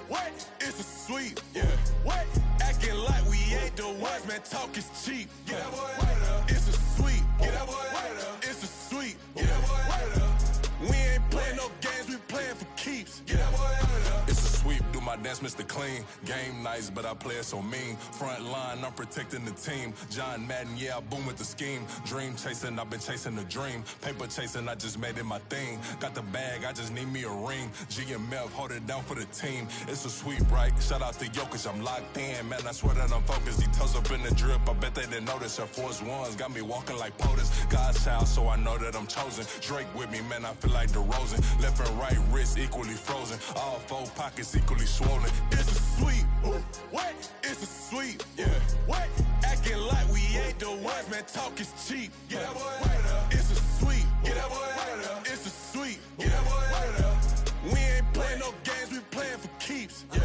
What? It's a sweep. Yeah. What? Acting like we ain't the ones, man. Talk is cheap. Yeah. It's a sweep. It's a sweep. Yeah. We ain't playing no games, we playing for keeps. Yeah. It's a sweep, do my dance, Mr. Clean. Game nice, but I play it so mean. Front line, I'm protecting the team. John Madden, yeah, I boom with the scheme. Dream chasing, I've been chasing the dream. Paper chasing, I just made it my thing. Got the bag, I just need me a ring. GMF, hold it down for the team. It's a sweep, right? Shout out to Jokic, I'm locked in. Man, I swear that I'm focused. These toes up in the drip, I bet they didn't notice. Air Force Ones got me walking like POTUS. God's child, so I know that I'm chosen. Drake with me, man, I feel like DeRozan. Left and right wrist equally frozen. All four pockets equally swollen. It's a sweep. What? It's a sweep. Yeah. What? Acting like we ain't the ones, man. Talk is cheap. Yeah. It's a sweep. It's a sweep. Yeah. We ain't playing no games, we playing for keeps. Yeah.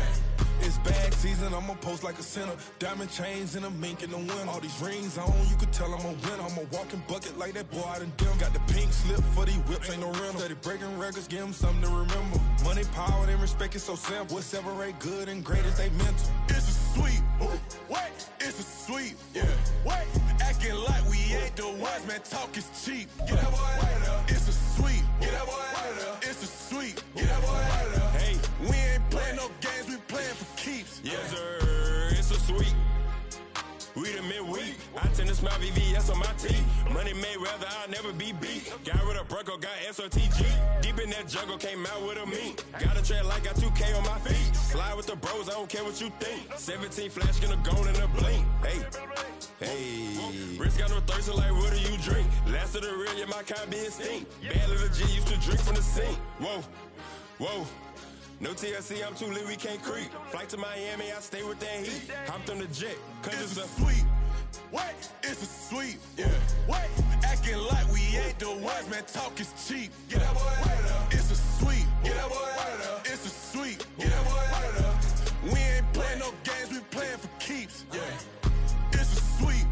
It's bag season, I'ma post like a sinner. Diamond chains and a mink in the wind. All these rings on, you could tell I'm a winner. I'm a walking bucket like that boy out in dim. Got the pink slip for these whips, ain't no rental. Steady breaking records, give them something to remember. Money, power, and respect is so simple. What separate good and great is they mental. It's a sweep. What? It's a sweep. Yeah. What? Acting like we ain't the ones, man. Talk is cheap. Yeah. It's a sweep. It's a sweep. Yeah. Hey, we ain't playing no games, we playing for keeps. Yes, sir. It's a sweep. We the midweek. I tend to smile VVS on my teeth. Money made rather I'll never be beat. Got rid of Bronco, got SOTG. Deep in that jungle, came out with a meat. Got a trail like got 2K on my feet. Slide with the bros, I don't care what you think. 17 flash, gonna go in a blink. Hey. Wrist got no thirst, like what do you drink? Last of the real, yeah, my kind be extinct. Bad little G used to drink from the sink. Whoa. No TLC, I'm too lit, we can't creep. Flight to Miami, I stay with that heat. Hopped on the jet, cause it's a sweep. What? It's a sweep. Yeah. What? Acting like we ain't the ones, man. Talk is cheap. Yeah. It's a sweep. It's a sweep. Yeah. We ain't playing no games, we playing for keeps. Yeah. It's a sweep.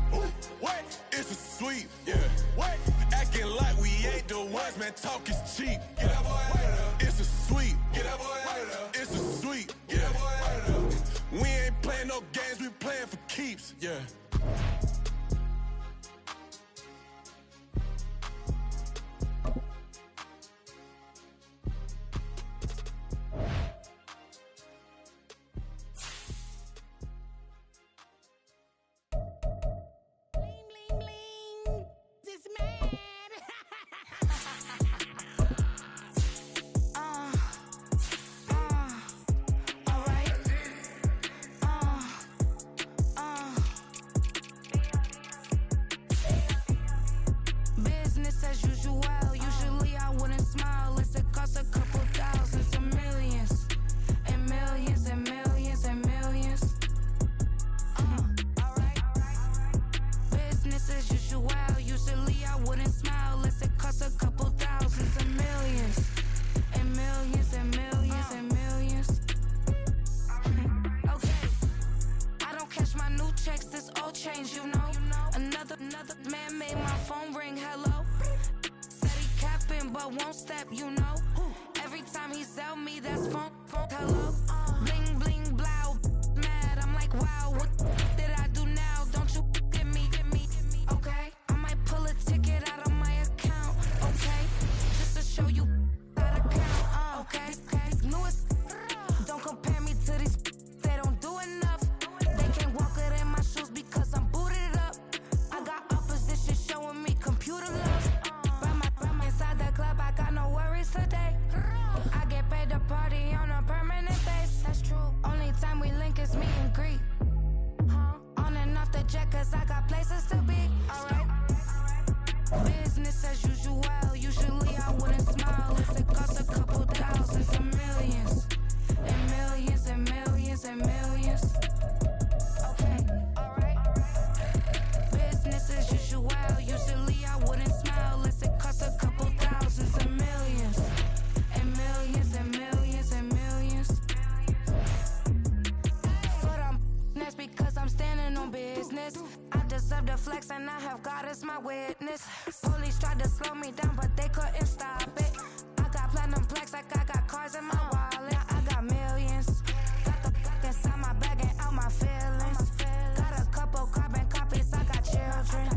What? It's a sweep. Yeah. What? Acting like we ain't the ones, man. Talk is cheap. Yeah. It's a sweep. It's a sweep. Yeah. We ain't playing no games, we playing for keeps. Yeah. On this. Police tried to slow me down, but they couldn't stop it. I got platinum plaques like I got cars in my wallet. I got millions. Got the inside my bag and out my feelings. Got a couple carbon copies, I got children.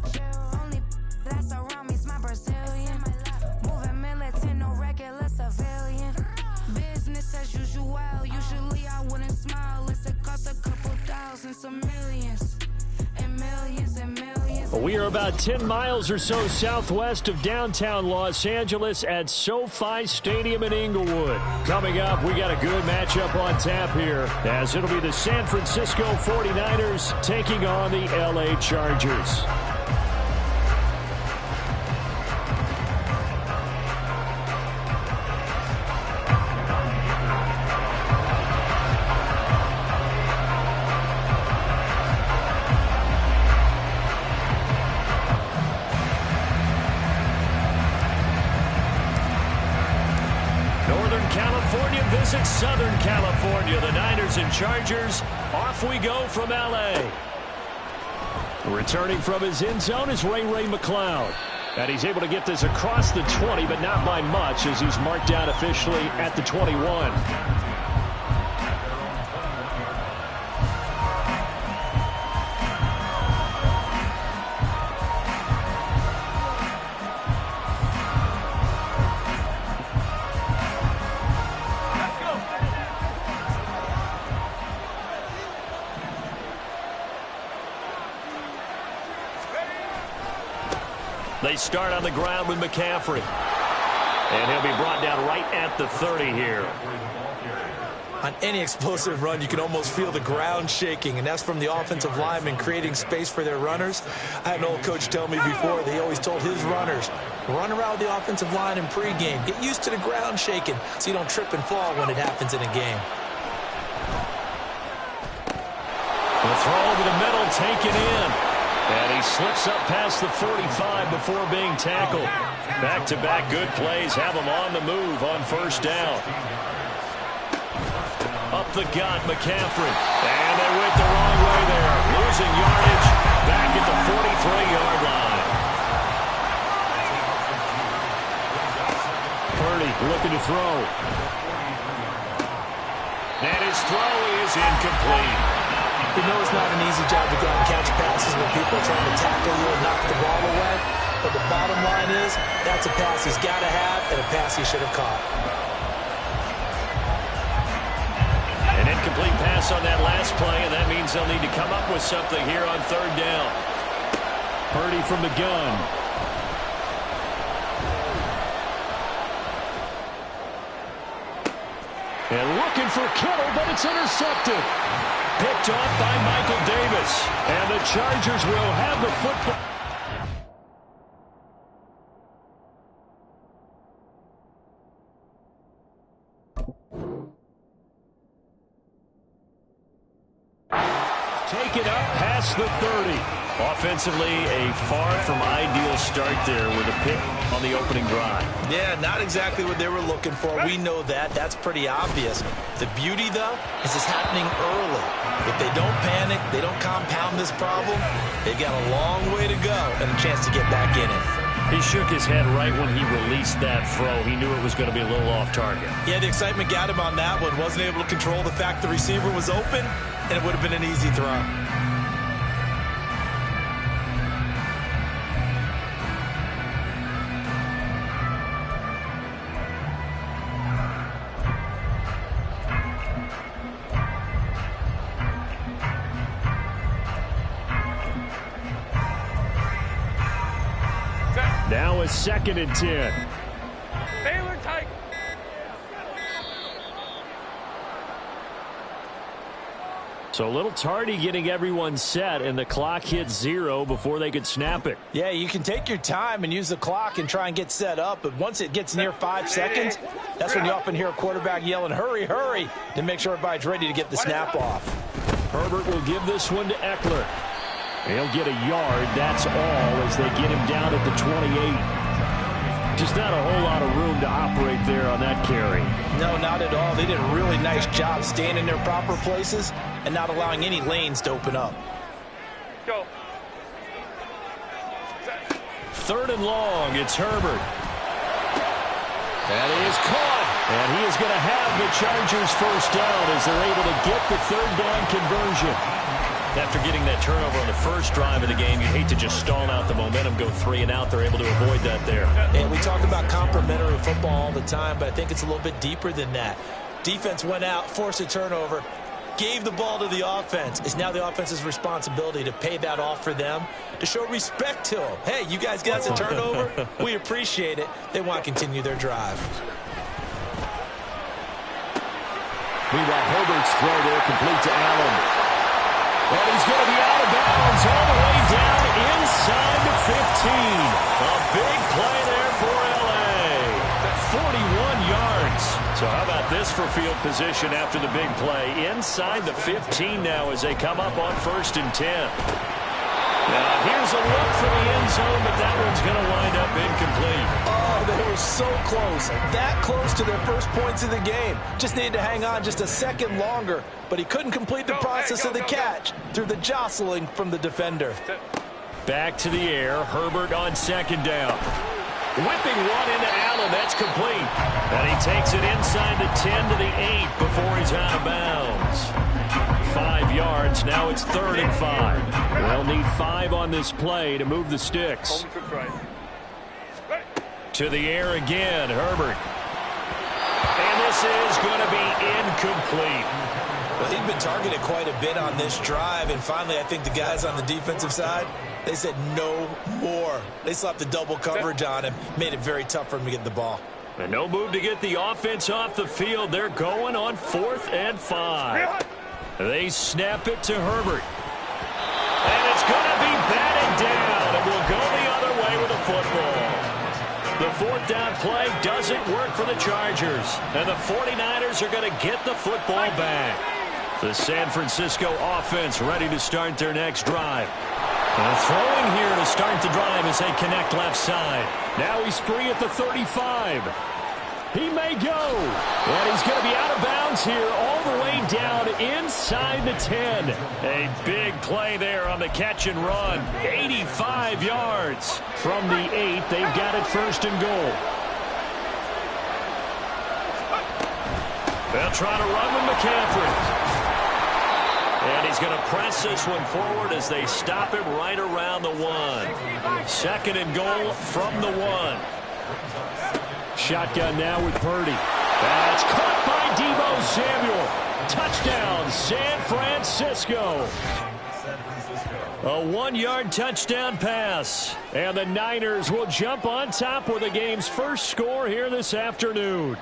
Only that's around me's my Brazilian. Moving militant, no regular civilian. Business as usual, usually I wouldn't smile. It cost a couple thousand, some millions. And millions and millions. We are about 10 miles or so southwest of downtown Los Angeles at SoFi Stadium in Inglewood. Coming up, we got a good matchup on tap here, as it'll be the San Francisco 49ers taking on the LA Chargers. California visits Southern California. The Niners and Chargers. Off we go from L.A. Returning from his end zone is Ray McCloud. And he's able to get this across the 20, but not by much, as he's marked down officially at the 21. They start on the ground with McCaffrey. And he'll be brought down right at the 30 here. On any explosive run, you can almost feel the ground shaking, and that's from the offensive linemen creating space for their runners. I had an old coach tell me before that he always told his runners, run around the offensive line in pregame. Get used to the ground shaking so you don't trip and fall when it happens in a game. The throw over the middle, taken in. And he slips up past the 45 before being tackled. Back-to-back good plays have him on the move on first down. Up the gut, McCaffrey. And they went the wrong way there. Losing yardage back at the 43-yard line. Purdy looking to throw. And his throw is incomplete. You know it's not an easy job to go and catch passes when people are trying to tackle you and knock the ball away. But the bottom line is, that's a pass he's got to have and a pass he should have caught. An incomplete pass on that last play, and that means they'll need to come up with something here on third down. Purdy from the gun. And looking for Kittle, but it's intercepted. Picked off by Michael Davis. And the Chargers will have the football. Take it up past the 30. Offensively, a far from ideal start there with a pick on the opening drive. Yeah, not exactly what they were looking for. We know that. That's pretty obvious. The beauty, though, is it's happening early. If they don't panic, they don't compound this problem, they've got a long way to go and a chance to get back in it. He shook his head right when he released that throw. He knew it was going to be a little off target. Yeah, the excitement got him on that one. Wasn't able to control the fact the receiver was open, and it would have been an easy throw. Now a 2nd and 10. Baylor tight. So a little tardy getting everyone set, and the clock hits 0 before they could snap it. Yeah, you can take your time and use the clock and try and get set up, but once it gets near 5 seconds, that's when you often hear a quarterback yelling, hurry, hurry, to make sure everybody's ready to get the snap off. Herbert will give this one to Eckler. He'll get a yard, that's all, as they get him down at the 28. Just not a whole lot of room to operate there on that carry. No, not at all. They did a really nice job staying in their proper places and not allowing any lanes to open up. Go. 3rd and long. It's Herbert. And he is caught. And he is going to have the Chargers first down as they're able to get the 3rd down conversion. After getting that turnover on the first drive of the game, you hate to just stall out the momentum, go 3 and out. They're able to avoid that there. And we talk about complementary football all the time, but I think it's a little bit deeper than that. Defense went out, forced a turnover, gave the ball to the offense. It's now the offense's responsibility to pay that off for them, to show respect to them. Hey, you guys got a turnover? We appreciate it. They want to continue their drive. Meanwhile, Herbert's throw there complete to Allen. And he's going to be out of bounds all the way down inside the 15. A big play there for L.A. 41 yards. So how about this for field position after the big play? Inside the 15 now as they come up on 1st and 10. Now here's a look for the end zone, but that one's going to wind up incomplete. Oh, they were so close. That close to their first points of the game. Just needed to hang on just a second longer, but he couldn't complete the process of the catch through the jostling from the defender. Back to the air. Herbert on 2nd down. Whipping one into Allen. That's complete. And he takes it inside the 10 to the 8 before he's out of bounds. 5 yards. Now it's 3rd and 5. They'll need 5 on this play to move the sticks. To the air again, Herbert. And this is going to be incomplete. Well, he'd been targeted quite a bit on this drive, and finally I think the guys on the defensive side, they said no more. They slapped the double coverage on him, made it very tough for him to get the ball. And no move to get the offense off the field. They're going on 4th and 5. They snap it to Herbert. And it's going to be batted down, and will go the other way with the football. The 4th down play doesn't work for the Chargers, and the 49ers are going to get the football back. The San Francisco offense ready to start their next drive. And throwing here to start the drive as they connect left side. Now he's free at the 35. He may go. And he's going to be out of bounds here all the way down inside the 10. A big play there on the catch and run. 85 yards. From the 8, they've got it 1st and goal. They'll try to run with McCaffrey. And he's going to press this one forward as they stop him right around the 1. 2nd and goal from the 1. Shotgun now with Purdy. That's caught by Deebo Samuel. Touchdown, San Francisco. A 1-yard touchdown pass. And the Niners will jump on top with the game's first score here this afternoon.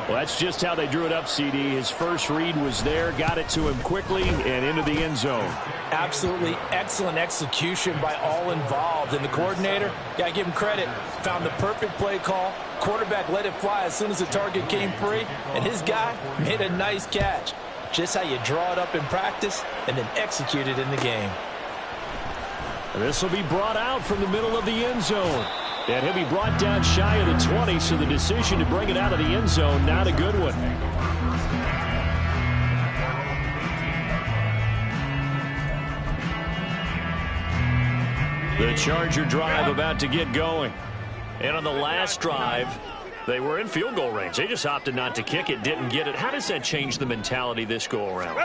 Well, that's just how they drew it up, CD. His first read was there, got it to him quickly, and into the end zone. Absolutely excellent execution by all involved. And the coordinator, got to give him credit, found the perfect play call. Quarterback let it fly as soon as the target came free, and his guy made a nice catch. Just how you draw it up in practice and then execute it in the game. This will be brought out from the middle of the end zone. And he'll be brought down shy of the 20, so the decision to bring it out of the end zone, not a good one. The Charger drive about to get going. And on the last drive, they were in field goal range. They just opted not to kick it, didn't get it. How does that change the mentality this go-around?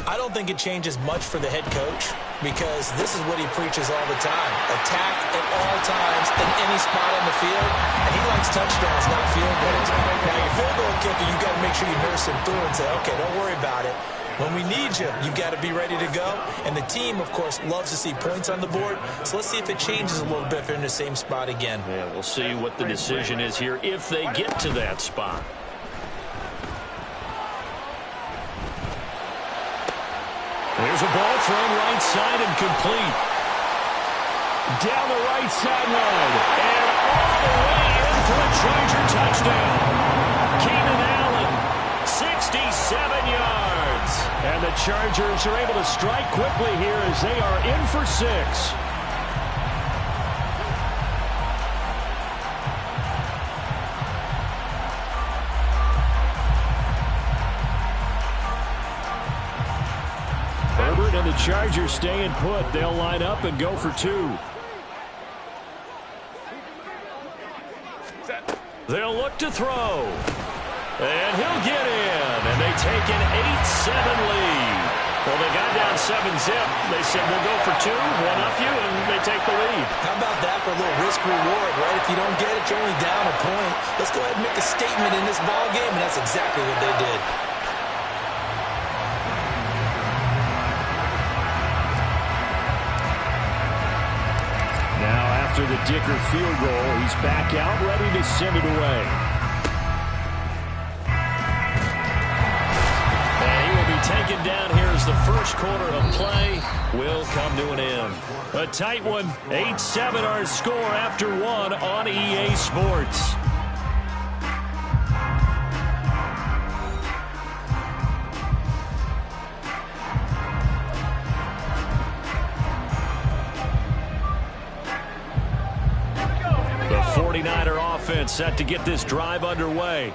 I don't think it changes much for the head coach because this is what he preaches all the time. Attack at all times in any spot on the field. And he likes touchdowns, not field goals. Now, your field goal kicker, you've got to make sure you nurse him through and say, okay, don't worry about it. When we need you, you've got to be ready to go. And the team, of course, loves to see points on the board. So let's see if it changes a little bit if they're in the same spot again. Yeah, we'll see what the decision is here if they get to that spot. There's a ball thrown right side and complete. Down the right sideline. And all the way in for a Charger touchdown. Keenan Allen, 67 yards. And the Chargers are able to strike quickly here as they are in for 6. Herbert and the Chargers staying put. They'll line up and go for 2. They'll look to throw. And he'll get in. And they take an 8-7 lead. Well, they got down 7-zip. They said, we'll go for 2, one up you, and they take the lead. How about that for a little risk-reward, right? If you don't get it, you're only down a point. Let's go ahead and make a statement in this ball game, and that's exactly what they did. Now, after the Dicker field goal, he's back out, ready to send it away. Taken down here as the first quarter of play will come to an end. A tight one, 8-7 our score after 1 on EA Sports. The 49er offense set to get this drive underway.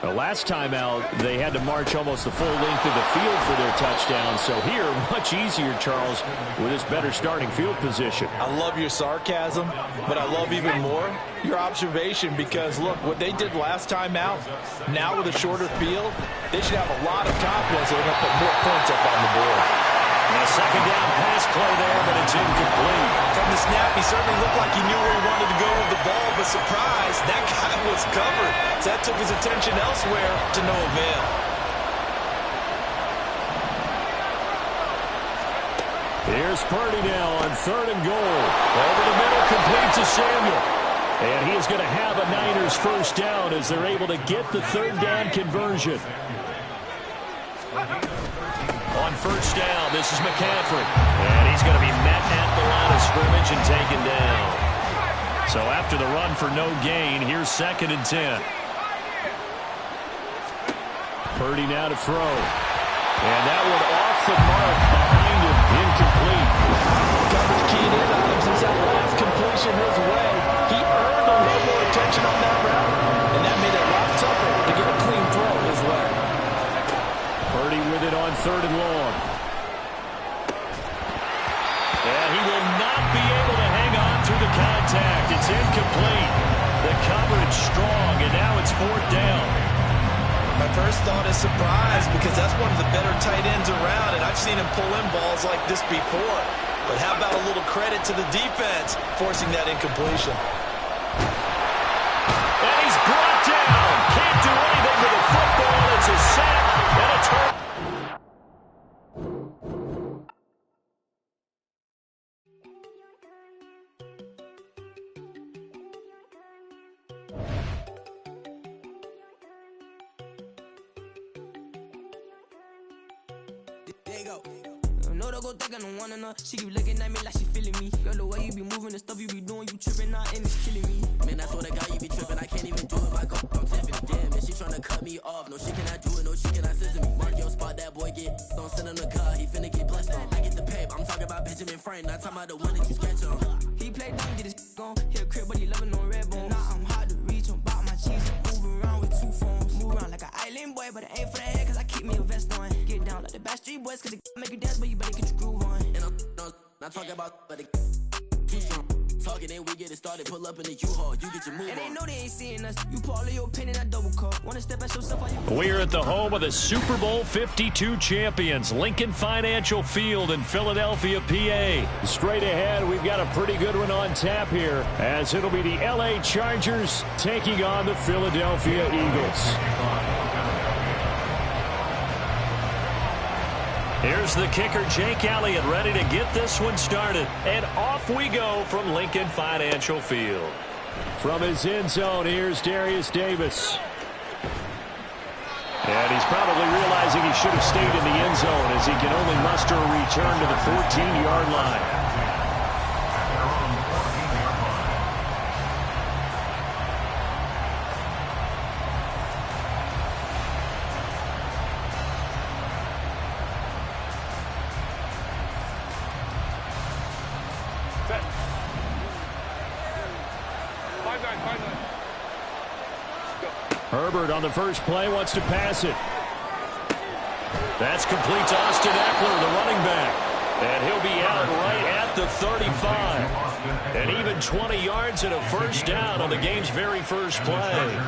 The last time out, they had to march almost the full length of the field for their touchdown. So here, much easier, Charles, with this better starting field position. I love your sarcasm, but I love even more your observation because, look, what they did last time out, now with a shorter field, they should have a lot of confidence they're going to put more points up on the board. A second down pass play there, but it's incomplete. From the snap, he certainly looked like he knew where he wanted to go with the ball, but surprise, that guy was covered. So that took his attention elsewhere to no avail. Here's Purdy now on 3rd and goal. Over the middle, complete to Samuel. And he is going to have a Niners first down as they're able to get the 3rd down conversion. On first down, this is McCaffrey. And he's going to be met at the line of scrimmage and taken down. So after the run for no gain, here's 2nd and 10. Purdy now to throw. And that one off the mark behind him. Incomplete. Coverage keyed in on him since that last completion his way. He earned a little more attention on that route, and that made it a lot tougher to get a clean throw his way. Purdy with it on 3rd and long. And he will not be able to hang on through the contact. It's incomplete. The coverage strong, and now it's 4th down. My first thought is surprise because that's one of the better tight ends around, and I've seen him pull in balls like this before. But how about a little credit to the defense forcing that incompletion? And he's brought down. Can't do anything with the football. It's a sack and a turn. She keep looking at me like she feeling me. Girl, the way you be moving, the stuff you be doing, you tripping out and it's killing me. Man, I swear to God, you be tripping. I can't even do it. I go, I'm tipping. Damn, man, she tryna cut me off. No, she cannot do it. No, she cannot scissor me. Mark your spot, that boy get. Don't send him the car. He finna get blessed on. I get the paper. I'm talking about Benjamin Frank. Not talking about the one that you sketch on. He play down, get his gone. Hit a crib, but he loving on red bone. Now I'm hard to reach. I'm about my cheese. Move around with 2 phones. Move around like an island boy, but it ain't for the head, cause I keep me a vest on. Get down like the Backstreet Boys, cause it make you dance, but you better get your groove on. And I'm not talking about, but too strong. Talking and we get it started. Pull up in the U-Haul. You get your move on. And they know they ain't seeing us. You pull all of your pin in that double cup. Wanna step at yourself while you. We're at the home of the Super Bowl 52 champions, Lincoln Financial Field in Philadelphia, PA. Straight ahead, we've got a pretty good one on tap here, as it'll be the LA Chargers taking on the Philadelphia Eagles. Here's the kicker, Jake Elliott, ready to get this one started. And off we go from Lincoln Financial Field. From his end zone, here's Darius Davis. And he's probably realizing he should have stayed in the end zone as he can only muster a return to the 14-yard line. Herbert on the first play wants to pass it. That's complete to Austin Eckler, the running back. And he'll be out right at the 35. And even 20 yards and a first down on the game's very first play.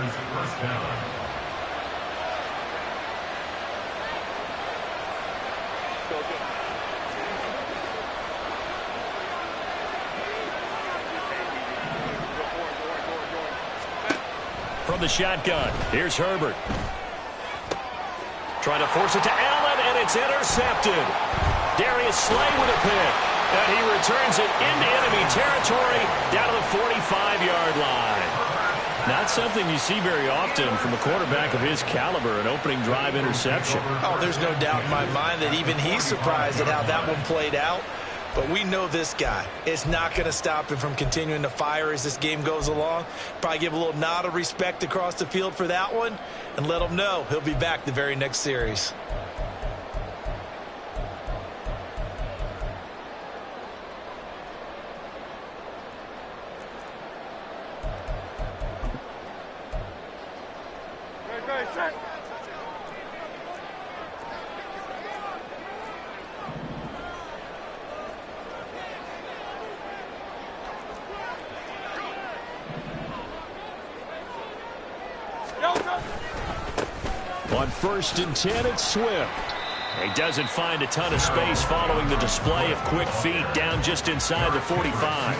From the shotgun, here's Herbert. Trying to force it to Allen, and it's intercepted. Darius Slay with a pick. And he returns it into enemy territory down to the 45-yard line. Not something you see very often from a quarterback of his caliber, an opening drive interception. Oh, there's no doubt in my mind that even he's surprised at how that one played out. But we know this guy is not going to stop him from continuing to fire as this game goes along. Probably give a little nod of respect across the field for that one and let him know he'll be back the very next series. On 1st and 10, it's Swift. He doesn't find a ton of space following the display of quick feet down just inside the 45.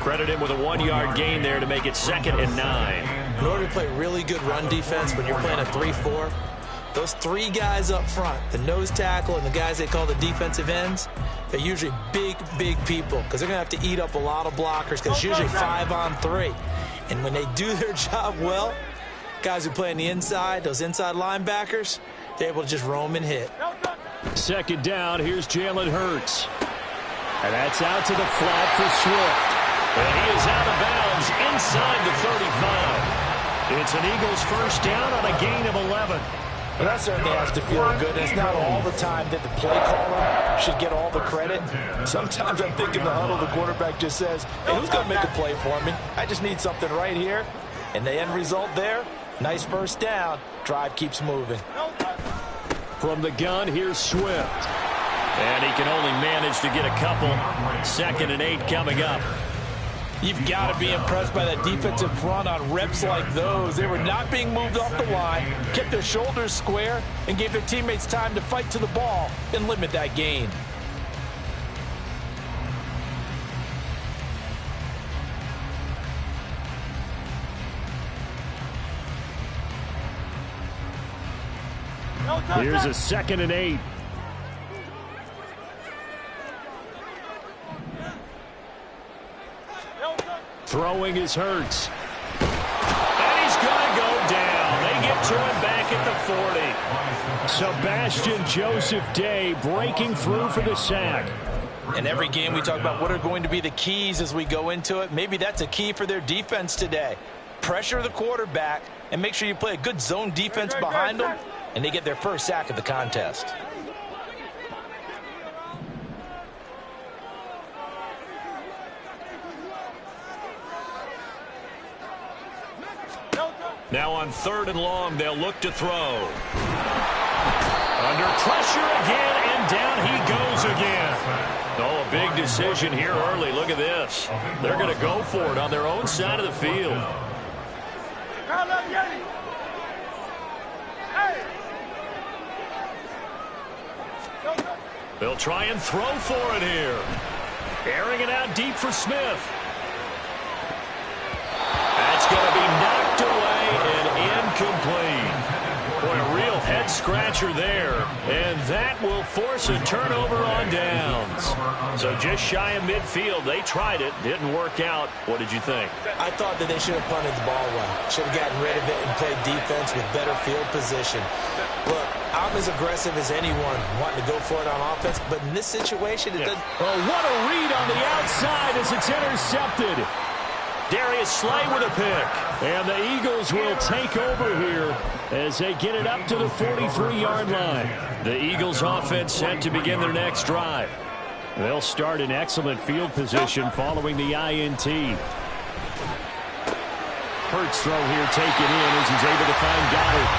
Credit him with a 1-yard gain there to make it 2nd and 9. In order to play really good run defense when you're playing a 3-4, those 3 guys up front, the nose tackle and the guys they call the defensive ends, they're usually big people because they're going to have to eat up a lot of blockers because it's usually 5-on-3. And when they do their job well, guys who play on the inside, those inside linebackers, they're able to just roam and hit. 2nd down, here's Jalen Hurts. And that's out to the flat for Swift. And he is out of bounds inside the 35. It's an Eagles first down on a gain of 11. Well, that certainly has to feel good. It's not all the time that the play caller should get all the credit. Sometimes I think in the huddle, the quarterback just says, hey, who's going to make a play for me? I just need something right here. And the end result there, nice first down. Drive keeps moving. From the gun, here's Swift. And he can only manage to get a couple. 2nd and 8 coming up. You've got to be impressed by that defensive front on reps like those. They were not being moved off the line, kept their shoulders square, and gave their teammates time to fight to the ball and limit that gain. Here's a 2nd and 8. Throwing is Hurts. And he's going to go down. They get to him back at the 40. Sebastian Joseph Day breaking through for the sack. In every game we talk about what are going to be the keys as we go into it. Maybe that's a key for their defense today. Pressure the quarterback and make sure you play a good zone defense behind them, and they get their first sack of the contest. Now on 3rd and long, they'll look to throw. Under pressure again, and down he goes again. Oh, a big decision here early. Look at this. They're going to go for it on their own side of the field. They'll try and throw for it here. Airing it out deep for Smith. That's going to be knocked away and incomplete. Boy, a real head-scratcher there. And that will force a turnover on downs. So just shy of midfield. They tried it. Didn't work out. What did you think? I thought that they should have punted the ball well. Should have gotten rid of it and played defense with better field position. Look, I'm as aggressive as anyone wanting to go for it on offense, but in this situation, it doesn't. Oh, what a read on the outside as it's intercepted. Darius Slay with a pick. And the Eagles will take over here as they get it up to the 43-yard line. The Eagles offense set to begin their next drive. They'll start in excellent field position following the INT. Hurts throw here taken in as he's able to find Goddard.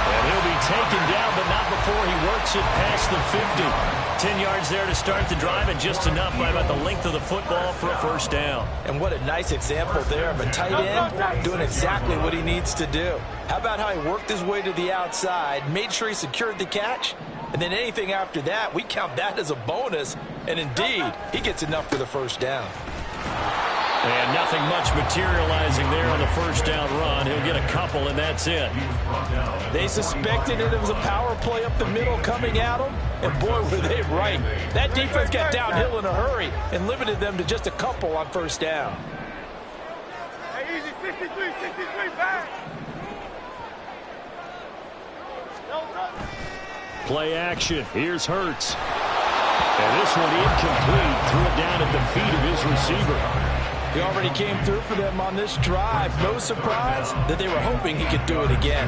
And he'll be taken down, but not before he works it past the 50. 10 yards there to start the drive, and just enough by about the length of the football for a first down. And what a nice example there of a tight end doing exactly what he needs to do. How about how he worked his way to the outside, made sure he secured the catch, and then anything after that, we count that as a bonus. And indeed, he gets enough for the first down. And nothing much materializing there on the first down run. He'll get a couple, and that's it. They suspected it was a power play up the middle coming at them, and boy, were they right. That defense got downhill in a hurry and limited them to just a couple on first down. Hey, easy, 63, back. Play action. Here's Hurts. And this one incomplete. Threw it down at the feet of his receiver. He already came through for them on this drive. No surprise that they were hoping he could do it again.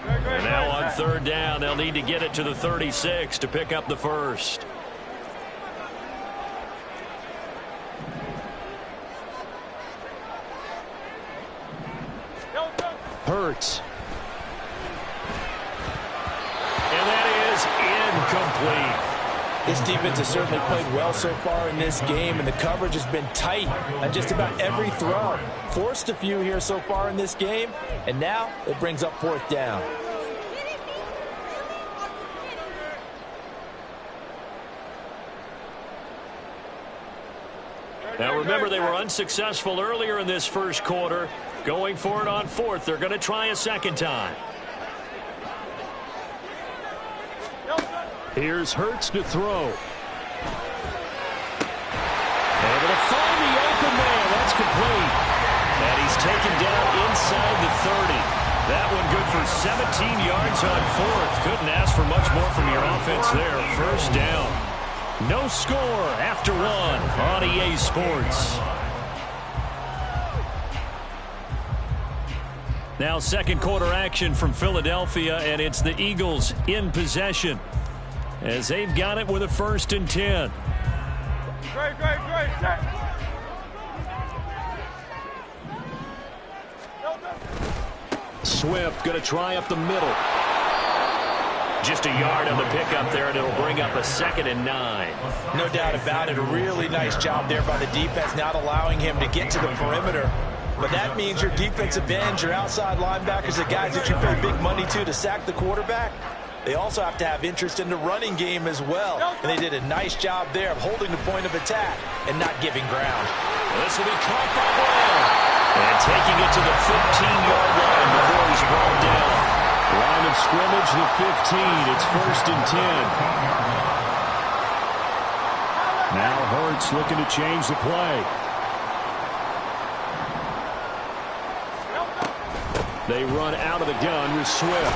And now on third down, they'll need to get it to the 36 to pick up the first. Hurts. And that is incomplete. This defense has certainly played well so far in this game, and the coverage has been tight on just about every throw. Forced a few here so far in this game, and now it brings up fourth down. Now remember, they were unsuccessful earlier in this first quarter. Going for it on fourth. They're going to try a second time. Here's Hurts to throw. Able to find the open man. That's complete. And he's taken down inside the 30. That one good for 17 yards on fourth. Couldn't ask for much more from your offense there. First down. No score after one on EA Sports. Now second quarter action from Philadelphia, and it's the Eagles in possession as they've got it with a 1st and 10. Great. Swift going to try up the middle. Just a yard on the pickup there, and it'll bring up a 2nd and 9. No doubt about it. A really nice job there by the defense, not allowing him to get to the perimeter. But that means your defensive ends, your outside linebackers, the guys that you pay big money to sack the quarterback, they also have to have interest in the running game as well. And they did a nice job there of holding the point of attack and not giving ground. This will be caught by Brown. And taking it to the 15-yard line before he's brought down. Line of scrimmage, the 15. It's 1st and 10. Now Hurts looking to change the play. They run out of the gun with Swift.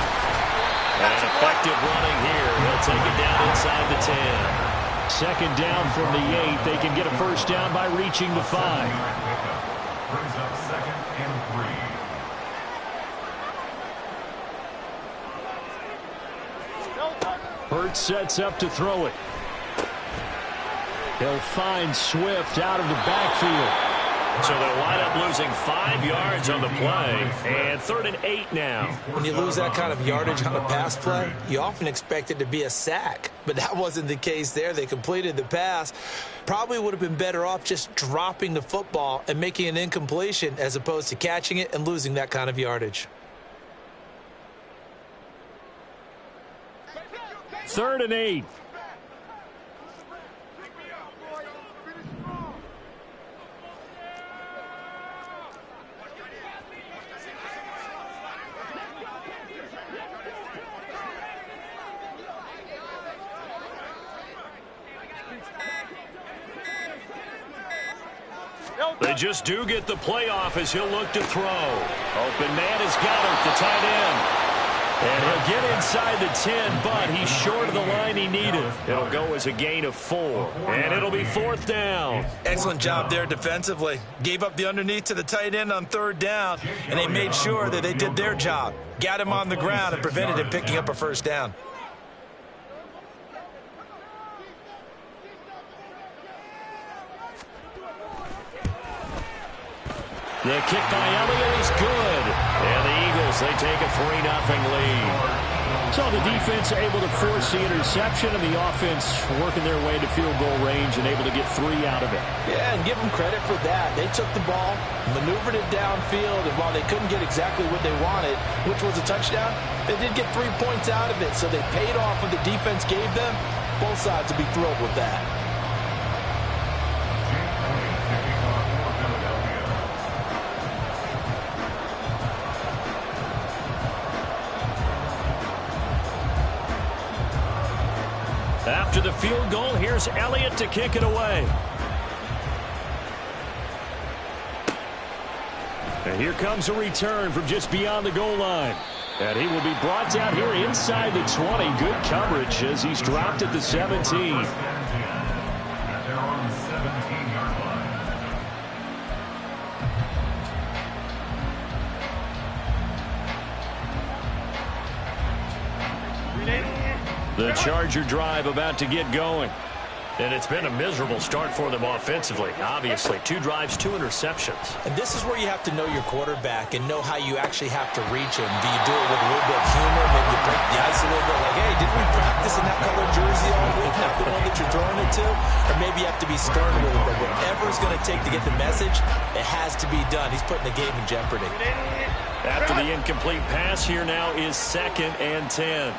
And effective running here. He'll take it down inside the 10. Second down from the 8. They can get a first down by reaching the 5. Brings up 2nd and 3. Hurts sets up to throw it. He'll find Swift out of the backfield. So they'll wind up losing 5 yards on the play, and 3rd and 8 now. When you lose that kind of yardage on a pass play, you often expect it to be a sack, but that wasn't the case there. They completed the pass. Probably would have been better off just dropping the football and making an incompletion as opposed to catching it and losing that kind of yardage. 3rd and 8. They just do get the playoff as he'll look to throw. Open man has got it, the tight end. And he'll get inside the 10, but he's short of the line he needed. It'll go as a gain of 4, and it'll be 4th down. Excellent job there defensively. Gave up the underneath to the tight end on 3rd down, and they made sure that they did their job. Got him on the ground and prevented him picking up a first down. The kick by Elliott is good. And the Eagles, they take a 3-0 lead. So the defense able to force the interception, and the offense working their way to field goal range and able to get 3 out of it. Yeah, and give them credit for that. They took the ball, maneuvered it downfield, and while they couldn't get exactly what they wanted, which was a touchdown, they did get 3 points out of it. So they paid off what the defense gave them. Both sides will be thrilled with that. After the field goal, here's Elliott to kick it away. And here comes a return from just beyond the goal line. And he will be brought down here inside the 20. Good coverage as he's dropped at the 17. The Charger drive about to get going. And it's been a miserable start for them offensively. Obviously, 2 drives, 2 interceptions. And this is where you have to know your quarterback and know how you actually have to reach him. Do you do it with a little bit of humor? Maybe you break the ice a little bit like, hey, didn't we practice in that color jersey all week? Not the one that you're throwing it to? Or maybe you have to be stern with it. But whatever it's going to take to get the message, it has to be done. He's putting the game in jeopardy. After the incomplete pass, here now is 2nd and 10.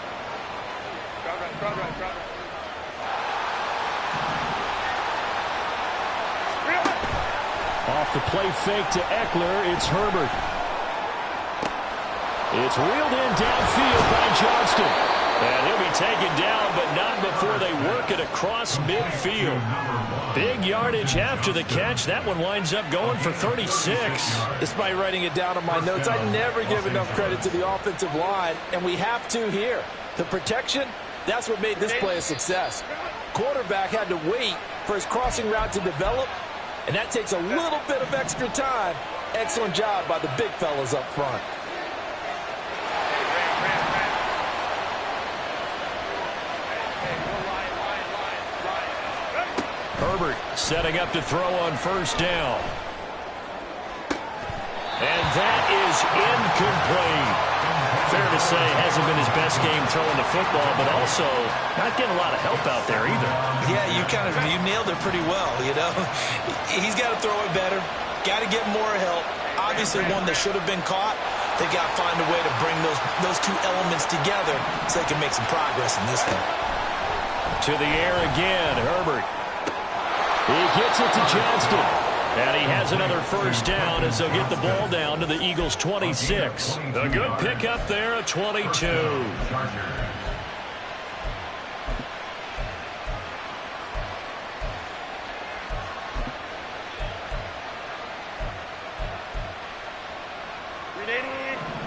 Off the play fake to Eckler, it's Herbert. It's wheeled in downfield by Johnston. And he'll be taken down, but not before they work it across midfield. Big yardage after the catch. That one winds up going for 36. Despite writing it down on my notes, I never give enough credit to the offensive line, and we have to here. The protection, that's what made this play a success. Quarterback had to wait for his crossing route to develop, and that takes a little bit of extra time. Excellent job by the big fellas up front. Herbert setting up to throw on 1st down. And that is incomplete. Fair to say, hasn't been his best game throwing the football, but also not getting a lot of help out there either. Yeah, you nailed it pretty well, you know. He's got to throw it better. Got to get more help. Obviously, one that should have been caught. They got to find a way to bring those 2 elements together so they can make some progress in this thing. To the air again, Herbert. He gets it to Johnston. And he has another 1st down as they'll get the ball down to the Eagles' 26. A good pickup there, a 22.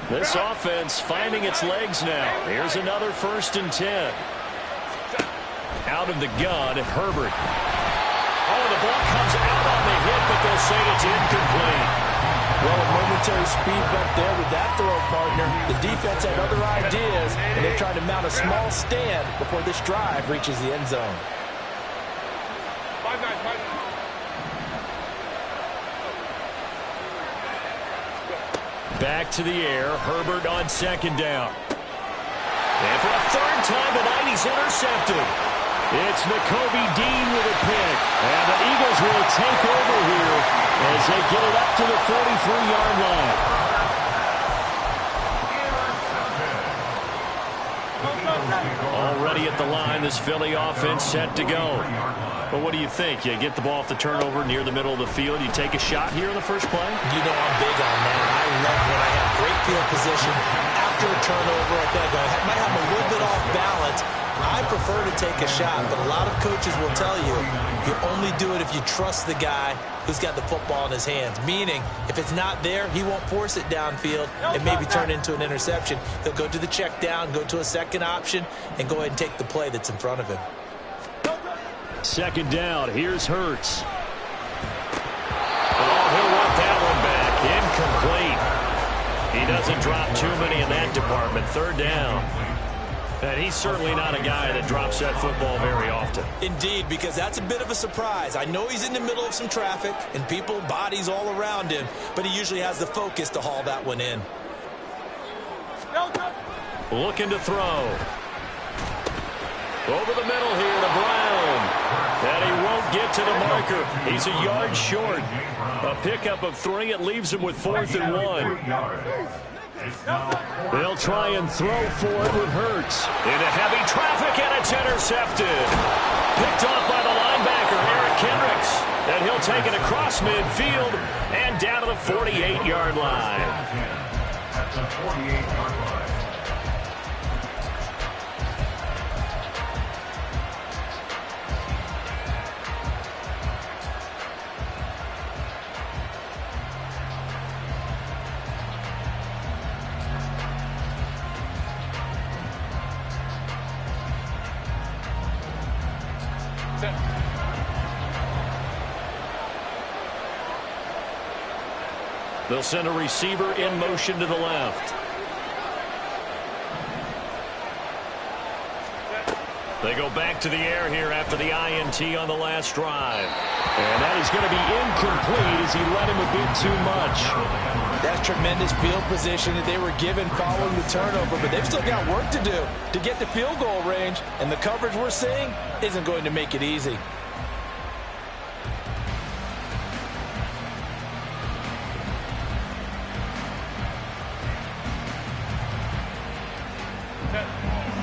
This offense finding its legs now. Here's another 1st and 10. Out of the gun, Herbert. Oh, the ball comes out on the hit, but they'll say it's incomplete. Well, a momentary speed bump there with that throw, partner. The defense had other ideas, and they're trying to mount a small stand before this drive reaches the end zone. Back to the air, Herbert on 2nd down. And for a 3rd time tonight, he's intercepted. It's Nakobe Dean with a pick. And the Eagles will take over here as they get it up to the 43-yard line. Already at the line, this Philly offense set to go. But what do you think? You get the ball off the turnover near the middle of the field. You take a shot here in the first play? You know I'm big on that. I love when I have great field position. After a turnover, I think I might have a little bit off balance. I prefer to take a shot, but a lot of coaches will tell you, you only do it if you trust the guy who's got the football in his hands. Meaning, if it's not there, he won't force it downfield and maybe turn into an interception. He'll go to the check down, go to a second option, and go ahead and take the play that's in front of him. 2nd down, here's Hurts. Oh, he'll work that one back. Incomplete. He doesn't drop too many in that department. 3rd down. And he's certainly not a guy that drops that football very often. Indeed, because that's a bit of a surprise. I know he's in the middle of some traffic and people, bodies all around him, but he usually has the focus to haul that one in. Looking to throw. Over the middle here to Brown. And he won't get to the marker. He's a yard short. A pickup of 3. It leaves him with 4th and 1. They'll try and throw for it with Hurts. Into heavy traffic, and it's intercepted. Picked off by the linebacker, Eric Kendricks. And he'll take it across midfield and down to the 48-yard line. At the 48-yard line. They'll send a receiver in motion to the left. They go back to the air here after the INT on the last drive. And that is going to be incomplete as he let him a bit too much. That's tremendous field position that they were given following the turnover, but they've still got work to do to get the field goal range, and the coverage we're seeing isn't going to make it easy.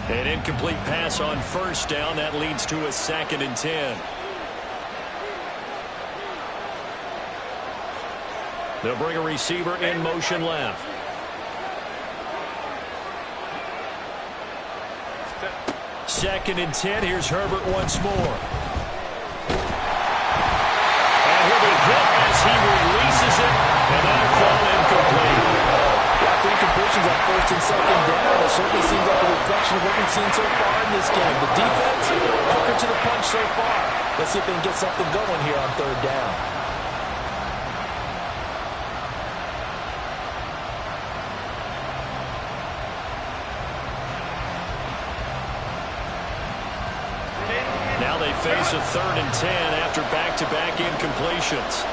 An incomplete pass on first down. That leads to a 2nd and 10. They'll bring a receiver in motion left. Second and 10. Here's Herbert once more. And he'll be hit as he releases it, and that'll fall incomplete. After incompletions on 1st and 2nd down, it certainly seems like a reflection of what we've seen so far in this game. The defense, quicker to the punch so far. Let's see if they can get something going here on 3rd down. Now they face a 3rd and 10 after back-to-back incompletions.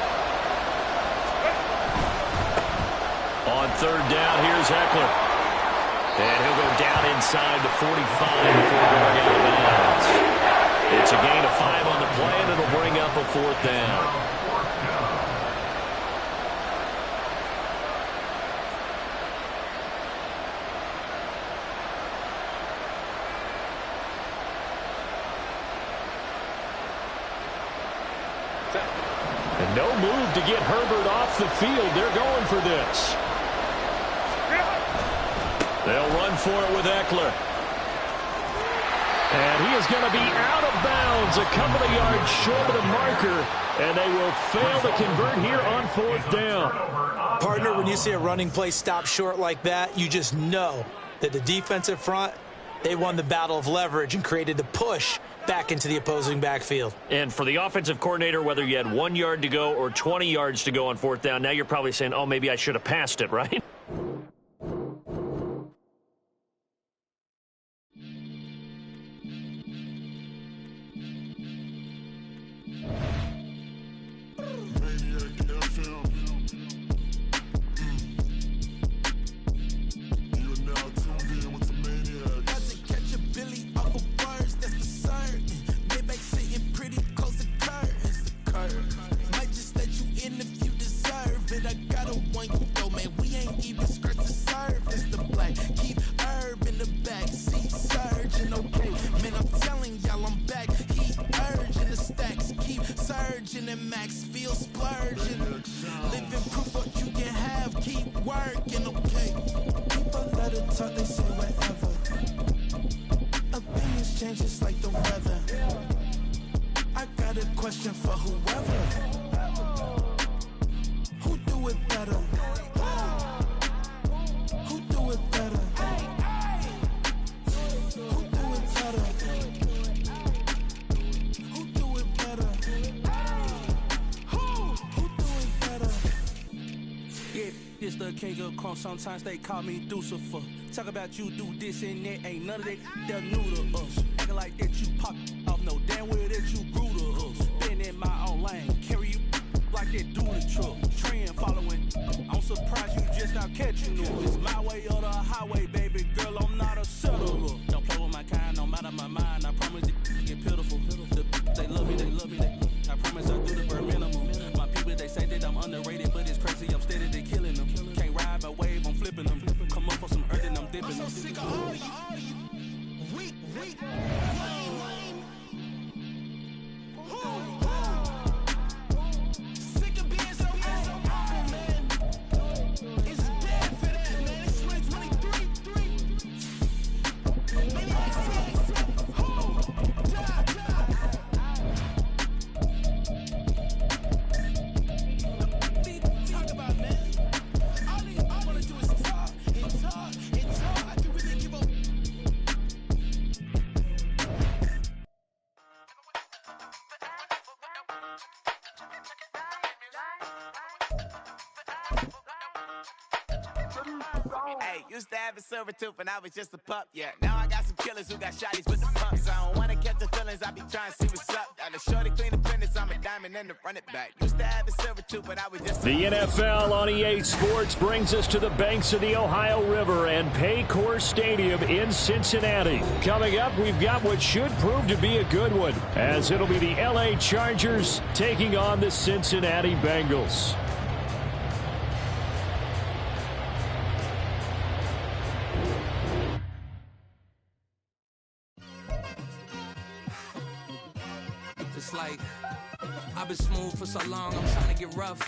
On 3rd down, here's Eckler. And he'll go down inside the 45 before going out of bounds. It's a gain of 5 on the play, and it'll bring up a 4th down. And no move to get Herbert off the field. They're going for this. They'll run for it with Eckler. And he is going to be out of bounds a couple of yards short of the marker. And they will fail to convert here on 4th down. Partner, when you see a running play stop short like that, you just know that the defensive front, they won the battle of leverage and created the push back into the opposing backfield. And for the offensive coordinator, whether you had 1 yard to go or 20 yards to go on 4th down, now you're probably saying, oh, maybe I should have passed it, right? Sometimes they call me Lucifer. Talk about you do this and that, ain't none of that, they're new to us. Acting like that you pop off, no damn well that you grew to us. Been in my own lane, carry you like that do the truck. Trend following, I'm surprised you just not catching it. It's my way or the highway, baby girl, I'm not a settler. Don't play with my kind, no matter my mind, I promise it get pitiful. They love me, I promise I do the bare minimum. My people, they say that I'm underrated, but it's crazy, I'm steady, they killing them. Can't ride my wave, I'm flipping them. Come up for some earth and I'm dipping them. I'm so sick of all you weak, lame. Sick of being so humble, man. It's dead for that, man. It's 2023. Maybe I see talk about, man. All I wanna do is talk and talk and talk. I can really give up. Hey, used to have a silver tooth when I was just a pup, yeah. Now I got some killers who got shotties with the pumps. I don't wanna catch the feelings, I be trying to see what's up. Got a shorty clean the fitness, I'm a diamond and to run it back. Used to have a silver tooth when I was just a The NFL on EA Sports brings us to the banks of the Ohio River and Paycor Stadium in Cincinnati. Coming up, we've got what should prove to be a good one, as it'll be the LA Chargers taking on the Cincinnati Bengals. It's like I've been smooth for so long, I'm trying to get rough.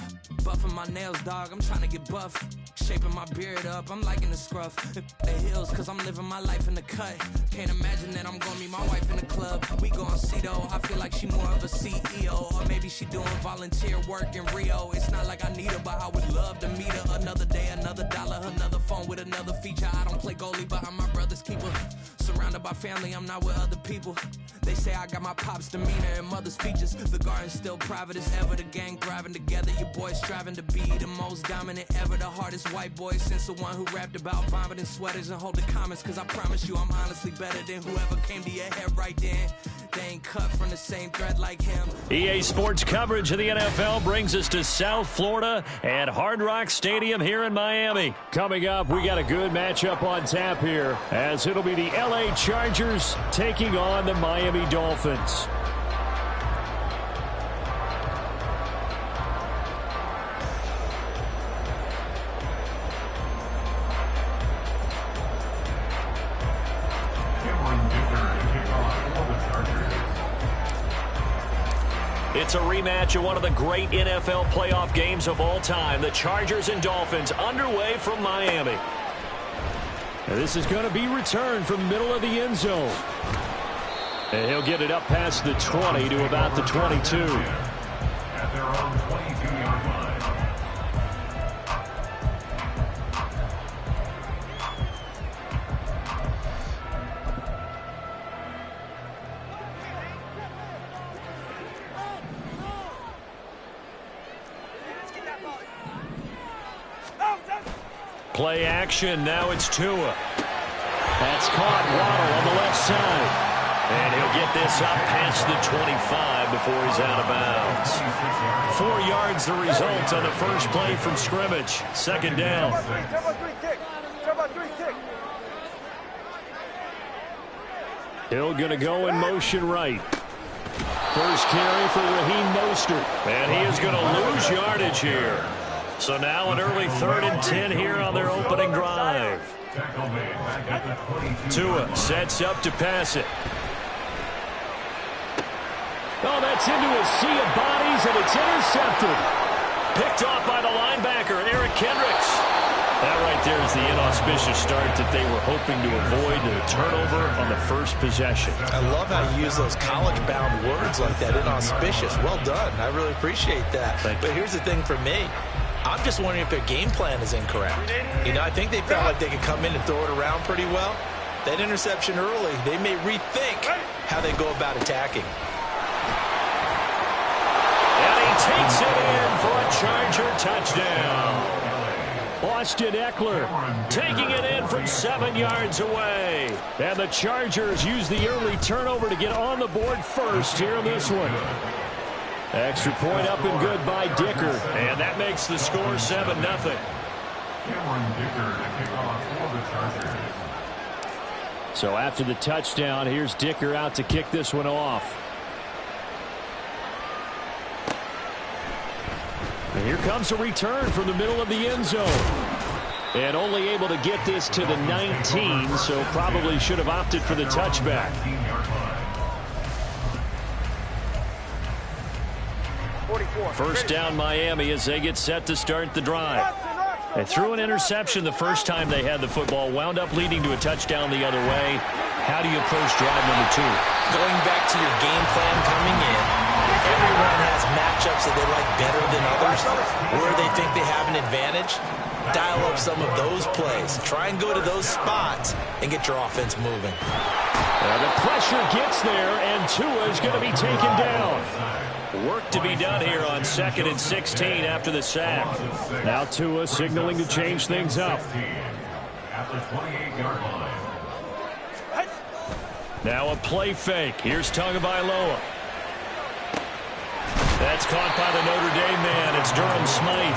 Buffing my nails, dog, I'm trying to get buff. Shaping my beard up, I'm liking the scruff. The heels, cause I'm living my life in the cut. Can't imagine that I'm gonna meet my wife in the club. We gon' see though, I feel like she more of a CEO. Or maybe she doing volunteer work in Rio. It's not like I need her, but I would love to meet her. Another day, another dollar, another phone with another feature. I don't play goalie, but I'm my brother's keeper. Surrounded by family, I'm not with other people. They say I got my pop's demeanor and mother's features. The garden's still private as ever, the gang thriving together. Your boys striving to be the most dominant ever. The hardest white boy since the one who rapped about vomiting sweaters and holding comments. Cause I promise you I'm honestly better than whoever came to your head right then. They ain't cut from the same thread like him. EA Sports coverage of the NFL brings us to South Florida and Hard Rock Stadium here in Miami. Coming up, we got a good matchup on tap here, as it'll be the LA Chargers taking on the Miami Dolphins. It's a rematch of one of the great NFL playoff games of all time. The Chargers and Dolphins underway from Miami. And this is going to be returned from middle of the end zone. And he'll get it up past the 20 to about the 22. At their own 22-yard line. Play action. Now it's Tua. That's caught. Waddle on the left side. And he'll get this up past the 25 before he's out of bounds. 4 yards the result on the first play from scrimmage. Second down. Hill going to go in motion right. First carry for Raheem Mostert. And he is going to lose yardage here. So now an early 3rd and 10 here on their opening drive. Tua sets up to pass it. Oh, that's into a sea of bodies, and it's intercepted. Picked off by the linebacker, Eric Kendricks. That right there is the inauspicious start that they were hoping to avoid, the turnover on the first possession. I love how you use those college-bound words like that, inauspicious. Well done. I really appreciate that. But here's the thing for me. I'm just wondering if their game plan is incorrect. You know, I think they felt like they could come in and throw it around pretty well. That interception early, they may rethink how they go about attacking. And he takes it in for a Charger touchdown. Austin Eckler taking it in from 7 yards away. And the Chargers use the early turnover to get on the board first here in this one. Extra point up and good by Dicker. And that makes the score 7-0. Cameron Dicker to kick off for the Chargers. So after the touchdown, here's Dicker out to kick this one off. And here comes a return from the middle of the end zone. And only able to get this to the 19, so probably should have opted for the touchback. First down Miami as they get set to start the drive. They threw an interception the first time they had the football, wound up leading to a touchdown the other way. How do you approach drive number 2? Going back to your game plan coming in, everyone has matchups that they like better than others. Where they think they have an advantage, dial up some of those plays. Try and go to those spots and get your offense moving. The pressure gets there, and Tua is going to be taken down. Work to be done here on 2nd and 16 after the sack. Now Tua signaling to change things up. At the 28-yard line. Now a play fake. Here's Tagovailoa. That's caught by the Notre Dame man. It's Durham Smythe.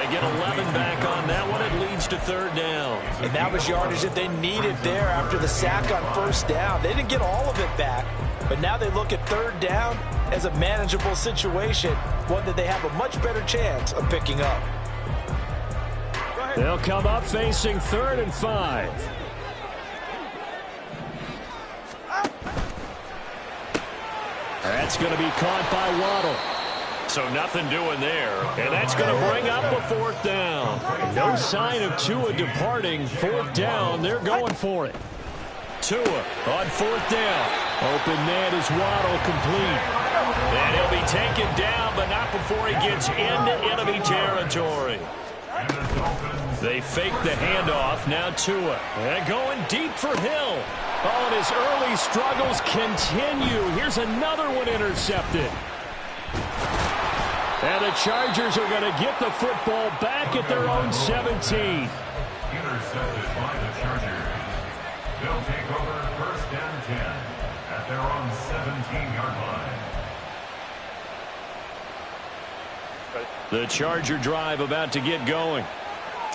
They get 11 back on that one. It leads to 3rd down. And that was yardage that they needed there after the sack on 1st down. They didn't get all of it back, but now they look at 3rd down as a manageable situation, one that they have a much better chance of picking up. They'll come up facing 3rd and 5. That's going to be caught by Waddle. So nothing doing there. And that's going to bring up a 4th down. No sign of Tua departing. 4th down. They're going for it. Tua on 4th down. Open man is Waddle, complete. And he'll be taken down, but not before he gets into enemy territory. They fake the handoff. Now Tua. And going deep for Hill. Oh, and his early struggles continue. Here's another one intercepted. And the Chargers are going to get the football back at their own 17. Intercepted by the Chargers. They'll take over 1st and 10 at their own 17-yard line. The Charger drive about to get going.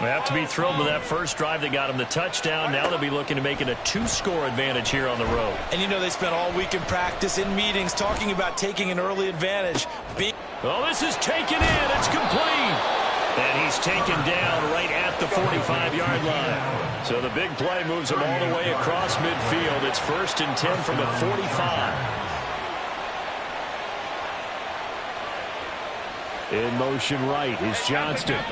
They have to be thrilled with that first drive. They got him the touchdown. Now they'll be looking to make it a 2-score advantage here on the road. And you know they spent all week in practice, in meetings, talking about taking an early advantage. Oh, this is taken in. It's complete. And he's taken down right at the 45-yard line. So the big play moves him all the way across midfield. It's 1st and 10 from the 45. In motion right is Johnston.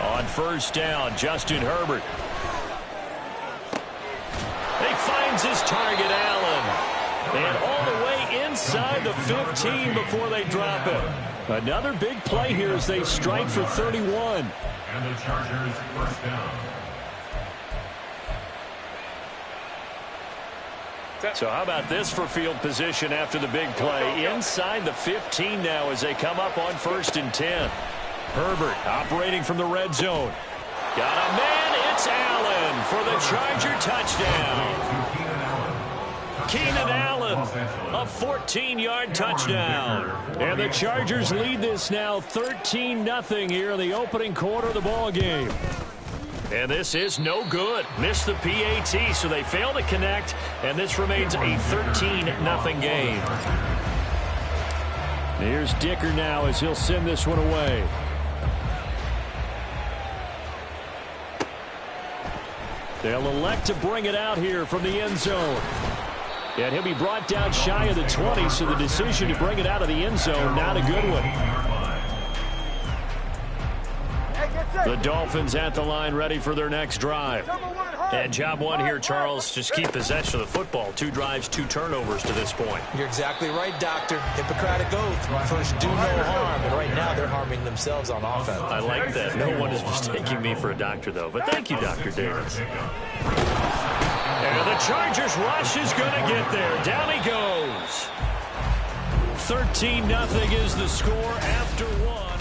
On 1st down, Justin Herbert. He finds his target, Allen. And all the way inside the 15 before they drop it. Another big play here as they strike for 31. And the Chargers 1st down. So how about this for field position after the big play? Inside the 15 now as they come up on 1st and 10. Herbert operating from the red zone. Got a man. It's Allen for the Charger touchdown. Keenan Allen, a 14-yard touchdown. And the Chargers lead this now 13-0 here in the opening quarter of the ball game. And this is no good. Missed the PAT, so they fail to connect, and this remains a 13-0 game. Here's Dicker now as he'll send this one away. They'll elect to bring it out here from the end zone. And he'll be brought down shy of the 20, so the decision to bring it out of the end zone, not a good one. The Dolphins at the line ready for their next drive. And job one here, Charles, just keep possession of the football. 2 drives, 2 turnovers to this point. You're exactly right, Doctor. Hippocratic oath. First, do no harm. And right now, they're harming themselves on offense. I like that. No one is mistaking me for a doctor, though. But thank you, Dr. Davis. And the Chargers rush is going to get there. Down he goes. 13-0 is the score after one.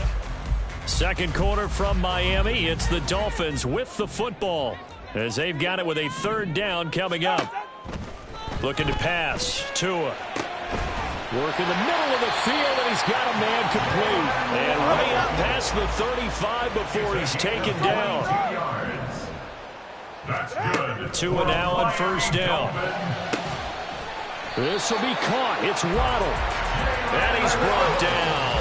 Second quarter from Miami. It's the Dolphins with the football as they've got it with a third down coming up. Looking to pass. Tua. Work in the middle of the field, and he's got a man complete. And way up past the 35 before he's taken down. That's good. Tua now on first down. This will be caught. It's Waddle. And he's brought down.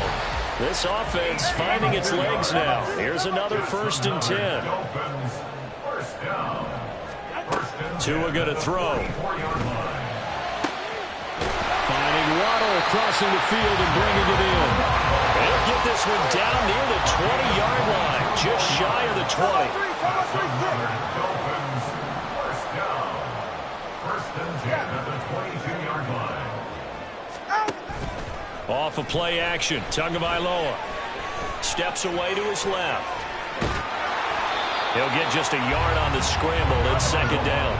This offense finding its legs now. Here's another 1st and 10. Tua going to throw. Finding Waddle crossing the field and bringing it in. They'll get this one down near the 20-yard line, just shy of the 20. Off of play action, Tagovailoa steps away to his left. He'll get just a yard on the scramble. It's second down.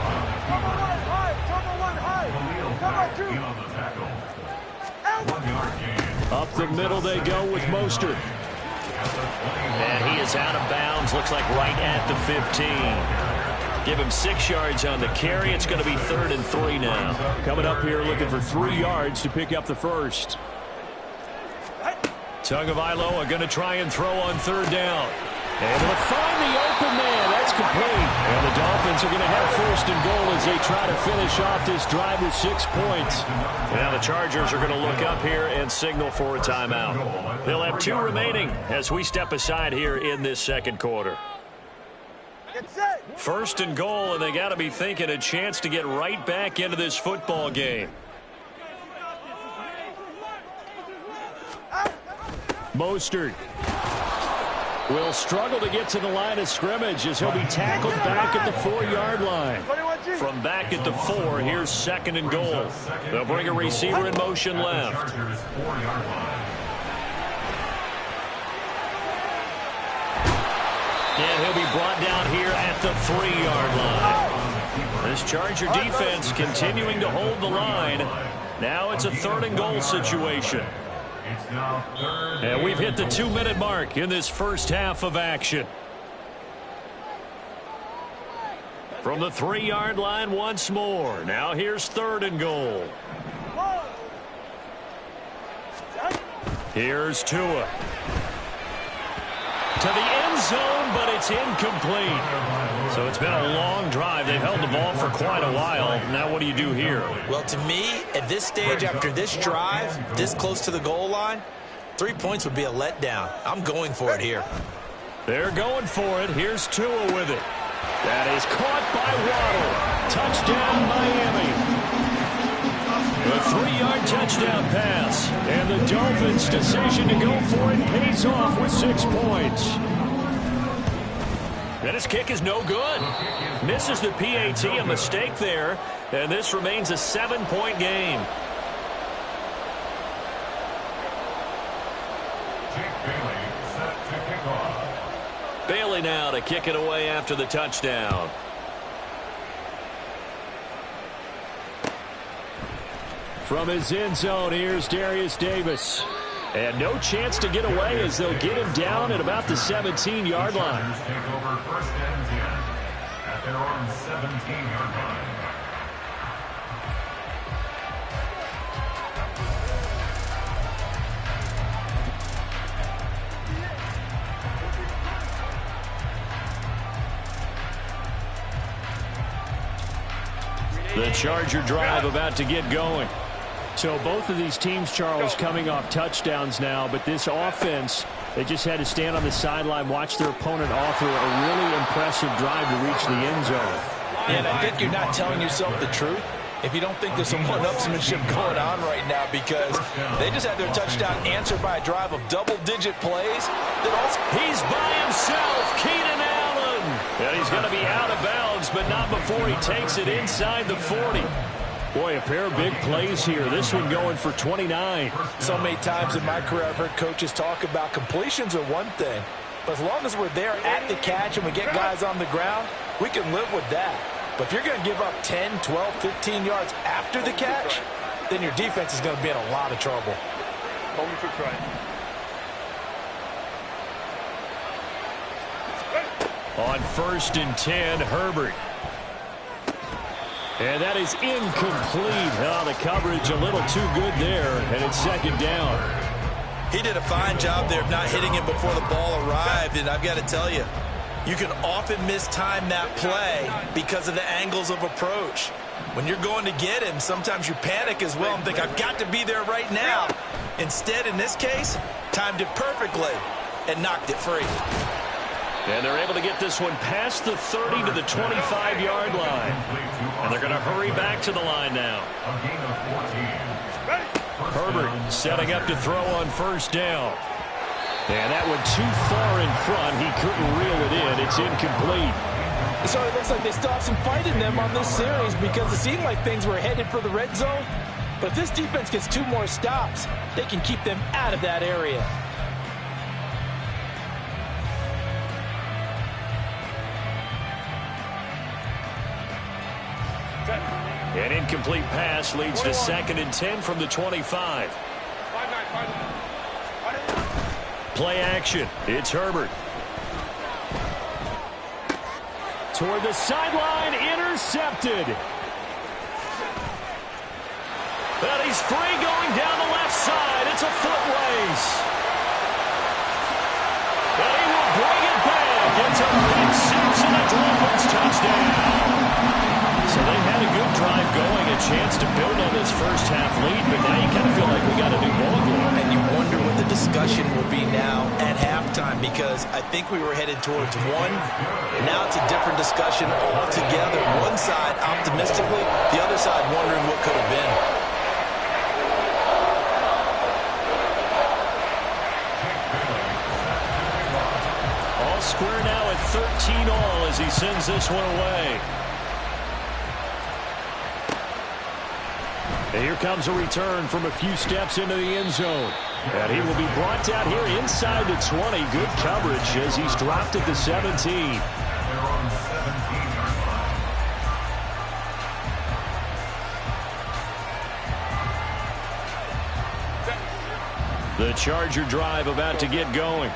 Up the middle they go with Mostert. And he is out of bounds, looks like right at the 15. Give him 6 yards on the carry. It's going to be 3rd and 3 now. Coming up here looking for 3 yards to pick up the first. Tagovailoa going to try and throw on 3rd down. Able to find the open man. That's complete. And the Dolphins are going to have 1st and goal as they try to finish off this drive with 6 points. Now the Chargers are going to look up here and signal for a timeout. They'll have 2 remaining as we step aside here in this second quarter. 1st and goal, and they got to be thinking a chance to get right back into this football game. Mostert will struggle to get to the line of scrimmage as he'll be tackled back at the 4-yard line. From back at the 4, here's 2nd and goal. They'll bring a receiver in motion left. And he'll be brought down here at the 3-yard line. This Charger defense continuing to hold the line. Now it's a 3rd and goal situation. And we've hit the 2-minute mark in this first half of action. From the 3-yard line once more. Now here's 3rd and goal. Here's Tua. To the end zone, but it's incomplete. So it's been a long drive. They've held the ball for quite a while. Now what do you do here? Well, to me, at this stage, after this drive, this close to the goal line, 3 points would be a letdown. I'm going for it here. They're going for it. Here's Tua with it. That is caught by Waddle. Touchdown, Miami. A 3-yard touchdown pass. And the Dolphins' decision to go for it pays off with 6 points. And his kick is no good. Misses the PAT, a mistake there. And this remains a 7-point game. Bailey now to kick it away after the touchdown. From his end zone, here's Darius Davis. And no chance to get away as they'll get him down at about the 17-yard line. Take over 1st and 10 at their own 17-yard line. The Charger drive about to get going. So both of these teams, Charles, coming off touchdowns now, but this offense, they just had to stand on the sideline, watch their opponent author a really impressive drive to reach the end zone. Yeah, and I think you're not telling yourself the truth if you don't think there's some one-upsmanship going on right now, because they just had their touchdown answered by a drive of double-digit plays. He's by himself, Keenan Allen. And he's going to be out of bounds, but not before he takes it inside the 40. Boy, a pair of big plays here. This one going for 29. So many times in my career I've heard coaches talk about completions are one thing, but as long as we're there at the catch and we get guys on the ground, we can live with that. But if you're going to give up 10, 12, 15 yards after the catch, then your defense is going to be in a lot of trouble. Hold me tricks right. On 1st and 10, Herbert. And that is incomplete. Oh, the coverage a little too good there, and it's 2nd down. He did a fine job there of not hitting it before the ball arrived, and I've got to tell you, you can often mistime that play because of the angles of approach. When you're going to get him, sometimes you panic as well and think, I've got to be there right now. Instead, in this case, timed it perfectly and knocked it free. And they're able to get this one past the 30 to the 25-yard line. And they're going to hurry back to the line now. Herbert setting up to throw on 1st down. And that one too far in front. He couldn't reel it in. It's incomplete. So it looks like they still have some fight in them on this series because it seemed like things were headed for the red zone. But if this defense gets 2 more stops, they can keep them out of that area. An incomplete pass leads to 2nd and 10 from the 25. Play action. It's Herbert. Toward the sideline, intercepted. But he's free going down the left side. It's a foot race. But he will bring it back. It's a pick 6 and a Dolphins touchdown. So they had a good drive going, a chance to build on this first half lead, but now you kind of feel like we got a new ball game. And you wonder what the discussion will be now at halftime because I think we were headed towards one. Now it's a different discussion altogether. One side optimistically, the other side wondering what could have been. All square now at 13 all as he sends this one away. And here comes a return from a few steps into the end zone. And he will be brought down here inside the 20. Good coverage as he's dropped at the 17. The Charger drive about to get going.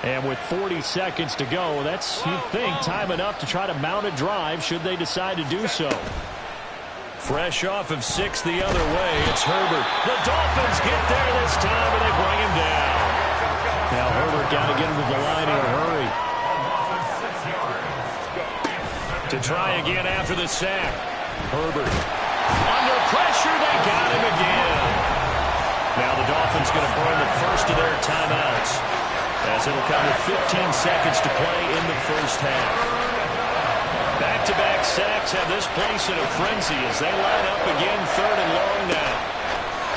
And with 40 seconds to go, that's, you'd think, time enough to try to mount a drive should they decide to do so. Fresh off of 6 the other way, it's Herbert. The Dolphins get there this time, and they bring him down. Now Herbert got to get him to the line in a hurry. To try again after the sack. Herbert. Under pressure, they got him again. Now the Dolphins going to burn the first of their timeouts, as it'll come with 15 seconds to play in the first half. Back-to-back sacks have this place in a frenzy as they line up again 3rd and long now.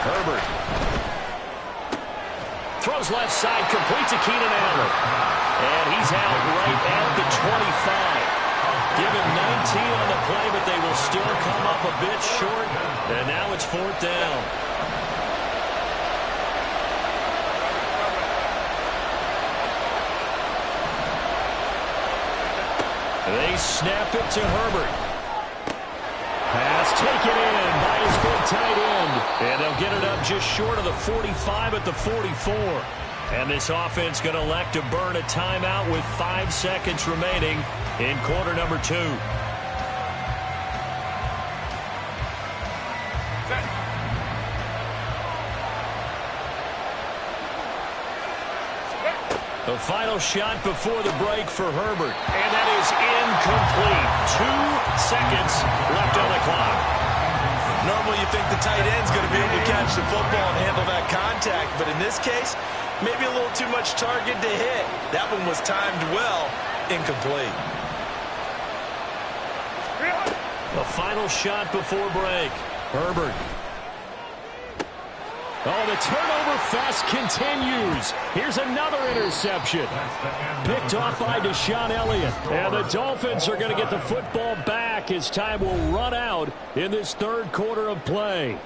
Herbert throws left side, complete to Keenan Allen. And he's out right at the 25. Give him 19 on the play, but they will still come up a bit short. And now it's 4th down. They snap it to Herbert. Pass taken in by his big tight end. And they'll get it up just short of the 45 at the 44. And this offense going to elect to burn a timeout with 5 seconds remaining in quarter number 2. The final shot before the break for Herbert. And that is incomplete. 2 seconds left on the clock. Normally you think the tight end's going to be able to catch the football and handle that contact. But in this case, maybe a little too much target to hit. That one was timed well. Incomplete. The final shot before break. Herbert. Oh, the turnover fest continues. Here's another interception. Picked off by Deshaun Elliott. And the Dolphins are going to get the football back as time will run out in this 3rd quarter of play.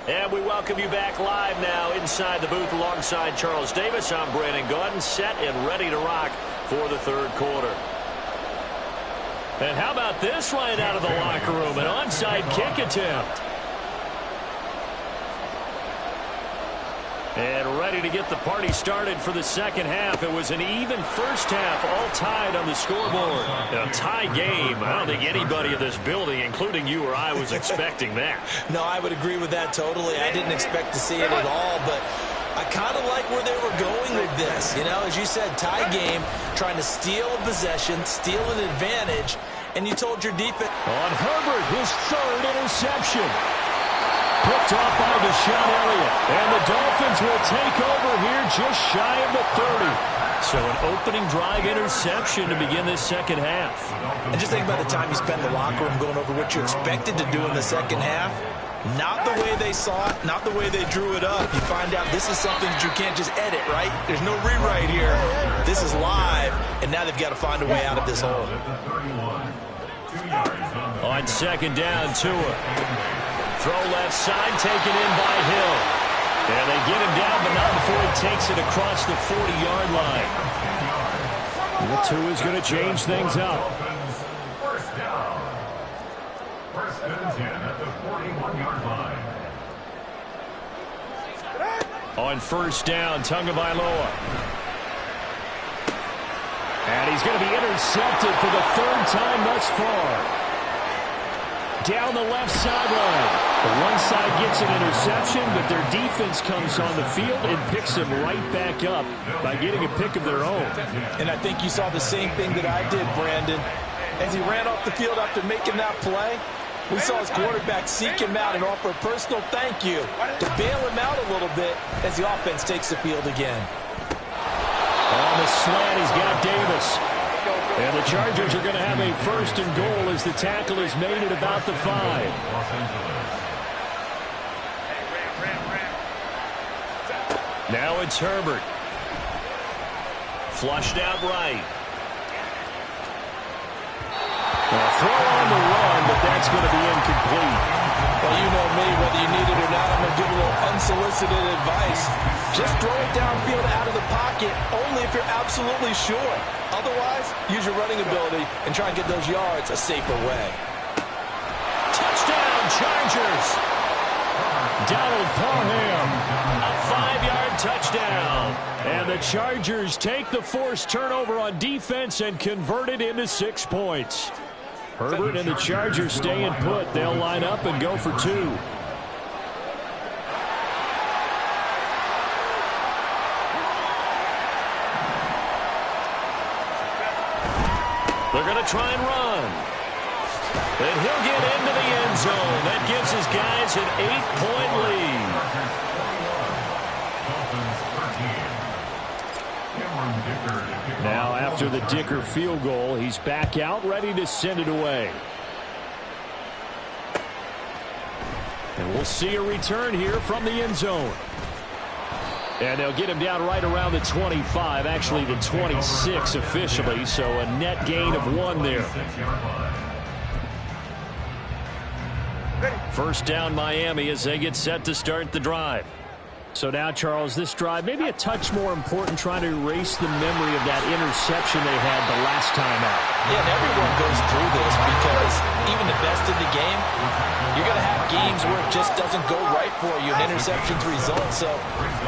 And we welcome you back live now inside the booth alongside Charles Davis. I'm Brandon Gaudin, set and ready to rock for the 3rd quarter. And how about this right out of the locker room? An onside kick attempt. And ready to get the party started for the second half. It was an even first half, all tied on the scoreboard. A tie game. I don't think anybody in this building, including you or I, was expecting that. No, I would agree with that totally. I didn't expect to see it at all, but I kind of like where they were going with this. You know, as you said, tie game, trying to steal a possession, steal an advantage, and you told your defense. On Herbert, his third interception. Picked off by Deshaun Elliott. And the Dolphins will take over here just shy of the 30. So an opening drive interception to begin this second half. And just think about the time you spend in the locker room going over what you expected to do in the second half. Not the way they saw it, not the way they drew it up. You find out this is something that you can't just edit, right? There's no rewrite here. This is live, and now they've got to find a way out of this hole. On second down, Tua. Throw left side, taken in by Hill. And they get him down, but not before he takes it across the 40-yard line. And Tua's going to change things up. First down. First and 10 at the 41-yard line. On first down, Tagovailoa. And he's going to be intercepted for the third time thus far. Down the left sideline. The one side gets an interception, but their defense comes on the field and picks them right back up by getting a pick of their own. And I think you saw the same thing that I did, Brandon. As he ran off the field after making that play, we saw his quarterback seek him out and offer a personal thank you to bail him out a little bit as the offense takes the field again. On the slant, he's got Davis. And the Chargers are going to have a first and goal as the tackle is made at about the 5. Now it's Herbert. Flushed out right. A throw on the run, but that's going to be incomplete. Well, you know me, whether you need it or not, I'm going to give a little unsolicited advice. Just throw it downfield out of the pocket, only if you're absolutely sure. Otherwise, use your running ability and try and get those yards a safer way. Touchdown, Chargers! Donald Parham, a 5-yard touchdown. And the Chargers take the forced turnover on defense and convert it into 6 points. Herbert and the Chargers staying put. They'll line up and go for 2. They're going to try and run. And he'll get into the end zone. That gives his guys an 8-point lead. Now after the Dicker field goal, he's back out, ready to send it away. And we'll see a return here from the end zone. And they'll get him down right around the 25, actually the 26 officially, so a net gain of 1 there. First down Miami as they get set to start the drive. So now, Charles, this drive maybe a touch more important, trying to erase the memory of that interception they had the last time out. Yeah, and everyone goes through this because even the best in the game, you're going to have games where it just doesn't go right for you, and interceptions result. So,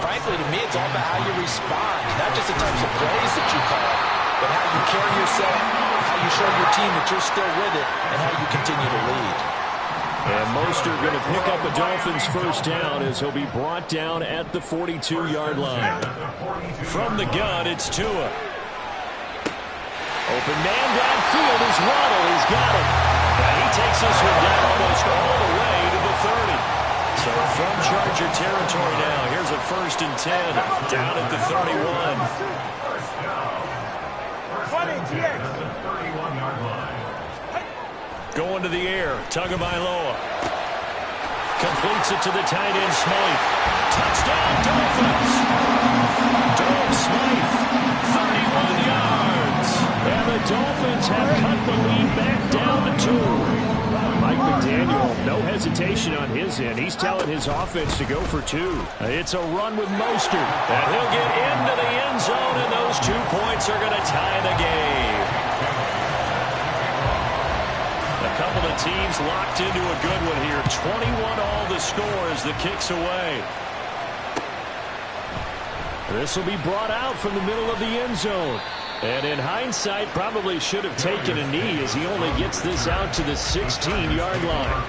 frankly, to me, it's all about how you respond, not just the types of plays that you call, but how you carry yourself, how you show your team that you're still with it, and how you continue to lead. And Mostert going to pick up a Dolphins first down as he'll be brought down at the 42-yard line. From the gun, it's Tua. Open man downfield is Waddle. He's got it. And he takes this one down almost all the way to the 30. So from Charger territory now, here's a first and 10 down at the 31. Going to the air, Tagovailoa. Completes it to the tight end, Smythe. Touchdown, Dolphins! Dome Smythe, 31 yards. And the Dolphins have cut the lead back down to 2. Mike McDaniel, no hesitation on his end. He's telling his offense to go for 2. It's a run with Mostert. And he'll get into the end zone, and those 2 points are going to tie the game. A couple of teams locked into a good one here. 21-all the score as the kick's away. This will be brought out from the middle of the end zone. And in hindsight, probably should have taken a knee as he only gets this out to the 16-yard line.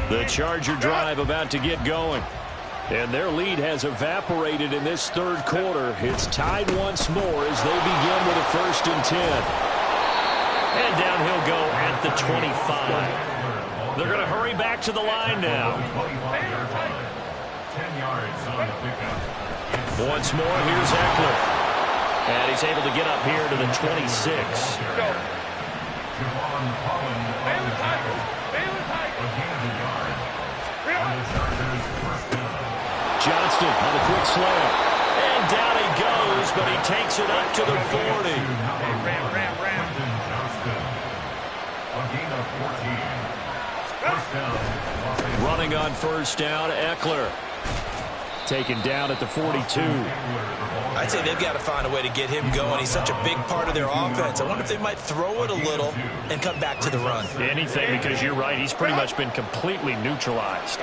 The Charger drive about to get going. And their lead has evaporated in this third quarter. It's tied once more as they begin with a 1st and 10. And down he'll go at the 25. They're going to hurry back to the line now. 10 yards on the pickup. Once more, here's Eckler. And he's able to get up here to the 26. Johnston on the quick slam. And down he goes, but he takes it up to the 40. Running on 1st down, Eckler. Taken down at the 42. I'd say they've got to find a way to get him going. He's such a big part of their offense. I wonder if they might throw it a little and come back to the run. Anything, because you're right. He's pretty much been completely neutralized.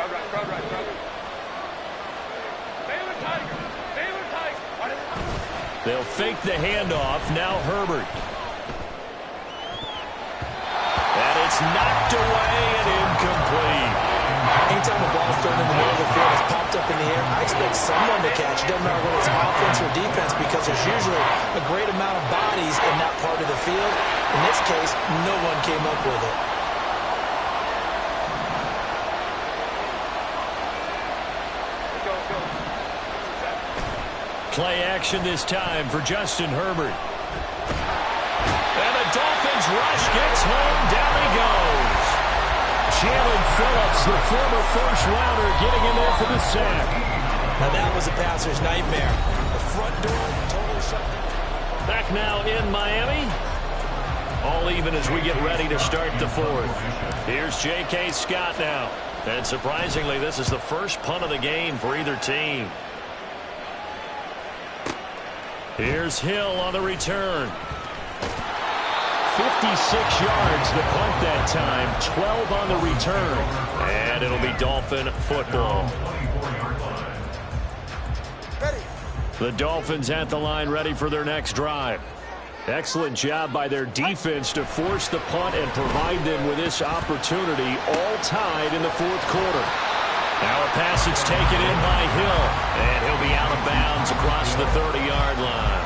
They'll fake the handoff. Now Herbert. And it's knocked away and incomplete. Anytime a ball's thrown in the middle of the field, it's popped up in the air, I expect someone to catch it. Doesn't matter whether it's offense or defense, because there's usually a great amount of bodies in that part of the field. In this case, no one came up with it. Play action this time for Justin Herbert. And the Dolphins rush gets home. Down he goes. Jalen Phillips, the former first-rounder, getting in there for the sack. Now that was a passer's nightmare. The front door, total shutdown. Back now in Miami. All even as we get ready to start the 4th. Here's J.K. Scott now. And surprisingly, this is the first punt of the game for either team. Here's Hill on the return. 56 yards the punt that time, 12 on the return. And it'll be Dolphin football. The Dolphins at the line ready for their next drive. Excellent job by their defense to force the punt and provide them with this opportunity, all tied in the 4th quarter. Now a pass that's taken in by Hill, and he'll be out of bounds across the 30-yard line.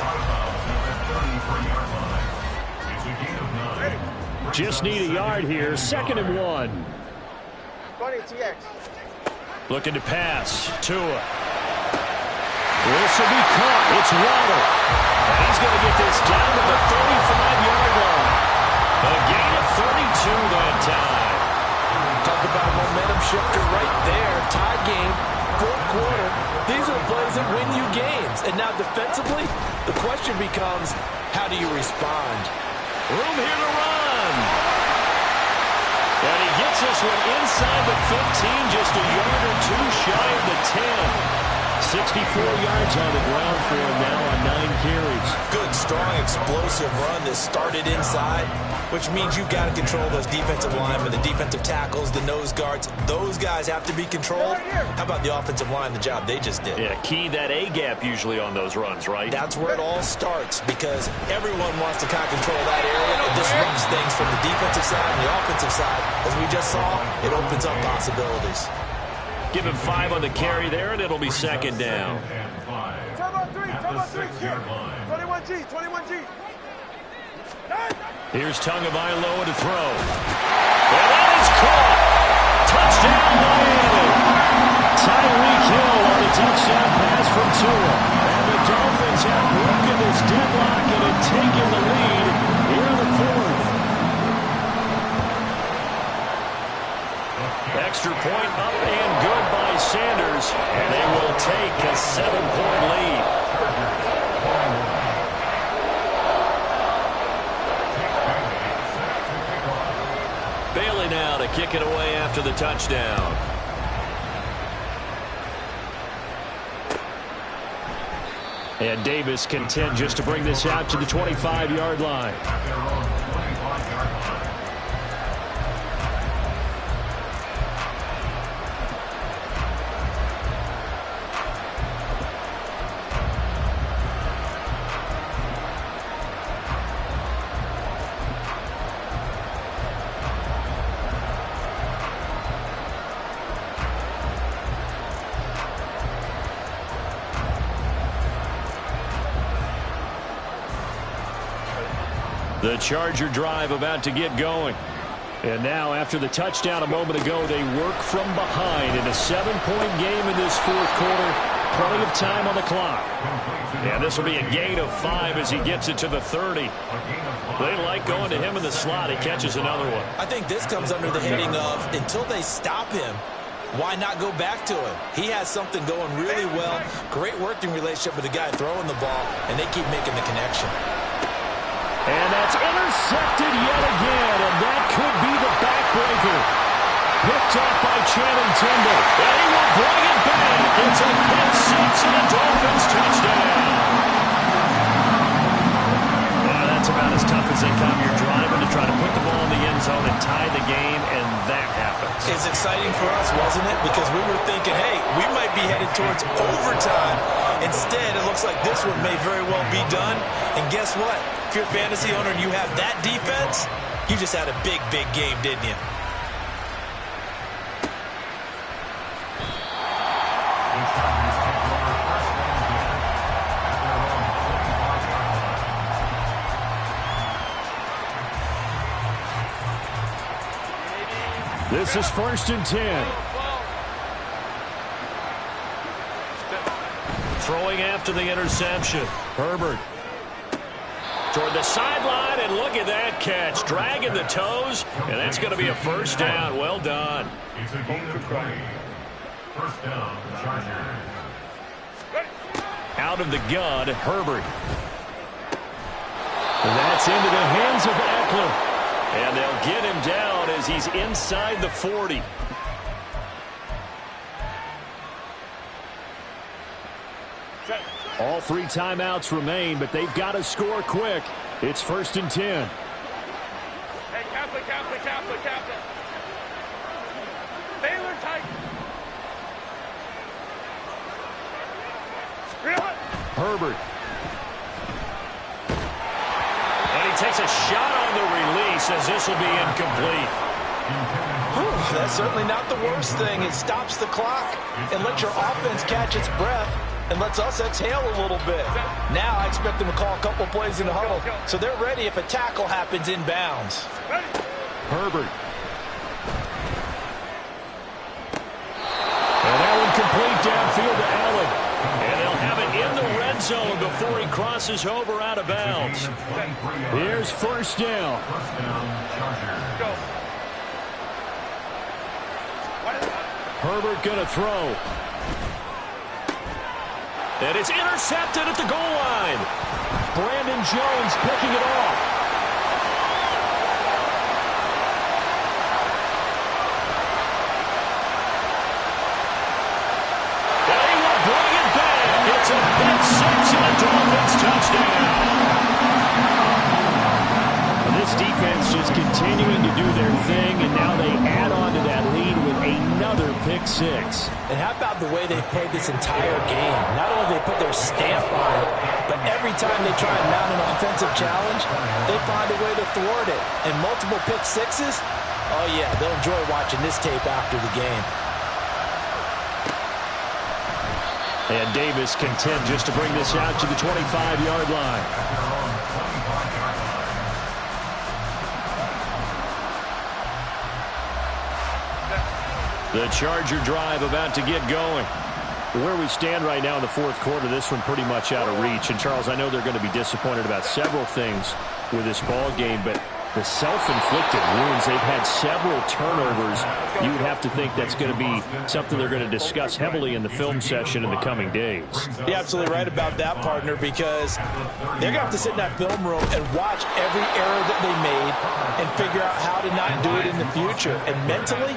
Just need a yard here, 2nd and 1. Looking to pass, Tua. This will be caught, it's Waddle. And he's going to get this down to the 35-yard line. A gain of 32 that time. Talk about a momentum shifter right there. Tie game, 4th quarter. These are plays that win you games. And now defensively, the question becomes, how do you respond? Room here to run. And he gets this one inside the 15, just a yard or two shy of the 10. 64 yards on the ground for him now on 9 carries. Good, strong, explosive run that started inside, which means you've got to control those defensive linemen, the defensive tackles, the nose guards. Those guys have to be controlled. How about the offensive line, the job they just did? Yeah, key that A-gap usually on those runs, right? That's where it all starts, because everyone wants to kind of control that area. It disrupts things from the defensive side and the offensive side. As we just saw, it opens up possibilities. Give him 5 on the carry there, and it'll be 2nd down. 21G. Here's Tagovailoa to throw. And that is caught. Touchdown, Miami. Tyreek Hill on the touchdown pass from Tua. And the Dolphins have broken this deadlock and have taken the lead here in the 4th. extra point up and good by Sanders, and they will take a 7-point lead. Bailey now to kick it away after the touchdown. And Davis content just to bring this out to the 25-yard line. The Charger drive about to get going. And now, after the touchdown a moment ago, they work from behind in a 7-point game in this fourth quarter. Plenty of time on the clock. And this will be a gain of 5 as he gets it to the 30. They like going to him in the slot. He catches another one. I think this comes under the heading of, until they stop him, why not go back to him? He has something going really well. Great working relationship with the guy throwing the ball, and they keep making the connection. And that's intercepted yet again, and that could be the backbreaker. Picked off by Channing Tindall. And he will bring it back. It's a pick six and a Dolphins touchdown. Well, that's about as tough as they come. You're driving to try to put the ball in the end zone and tie the game, and that happens. It's exciting for us, wasn't it? Because we were thinking, hey, we might be headed towards overtime. Instead, it looks like this one may very well be done. And guess what? If you're a fantasy owner and you have that defense, you just had a big, big game, didn't you? This is 1st and 10. Throwing after the interception. Herbert toward the sideline, and look at that catch. Dragging the toes, and that's going to be a first down. Well done. It's a gain of 3. First down, Chargers. Out of the gun, Herbert. And that's into the hands of Eckler. And they'll get him down as he's inside the 40. All 3 timeouts remain, but they've got to score quick. It's 1st and 10. Hey, Kaplan. Baylor tight. Herbert. And he takes a shot on the release as this will be incomplete. That's certainly not the worst thing. It stops the clock and lets your offense catch its breath and lets us exhale a little bit. Now I expect them to call a couple plays in the huddle so they're ready if a tackle happens inbounds. Herbert. And that one complete downfield to Allen. And they'll have it in the red zone before he crosses over out of bounds. Here's 1st down. Herbert going to throw. And it's intercepted at the goal line. Brandon Jones picking it off. And he will bring it back. It's a pick six and a Dolphins touchdown. This defense just continuing to do their thing, and now they add on to that lead with another pick six. And how about the way they've played this entire game? Not only do they put their stamp on it, but every time they try and mount an offensive challenge, they find a way to thwart it. And multiple pick sixes, oh yeah, they'll enjoy watching this tape after the game. And Davis content just to bring this out to the 25-yard line. The Charger drive about to get going. Where we stand right now in the fourth quarter, this one pretty much out of reach. And, Charles, I know they're going to be disappointed about several things with this ball game, but the self-inflicted wounds. They've had several turnovers. You would have to think that's going to be something they're going to discuss heavily in the film session in the coming days. You're absolutely right about that, partner, because they're going to have to sit in that film room and watch every error that they made and figure out how to not do it in the future. And mentally,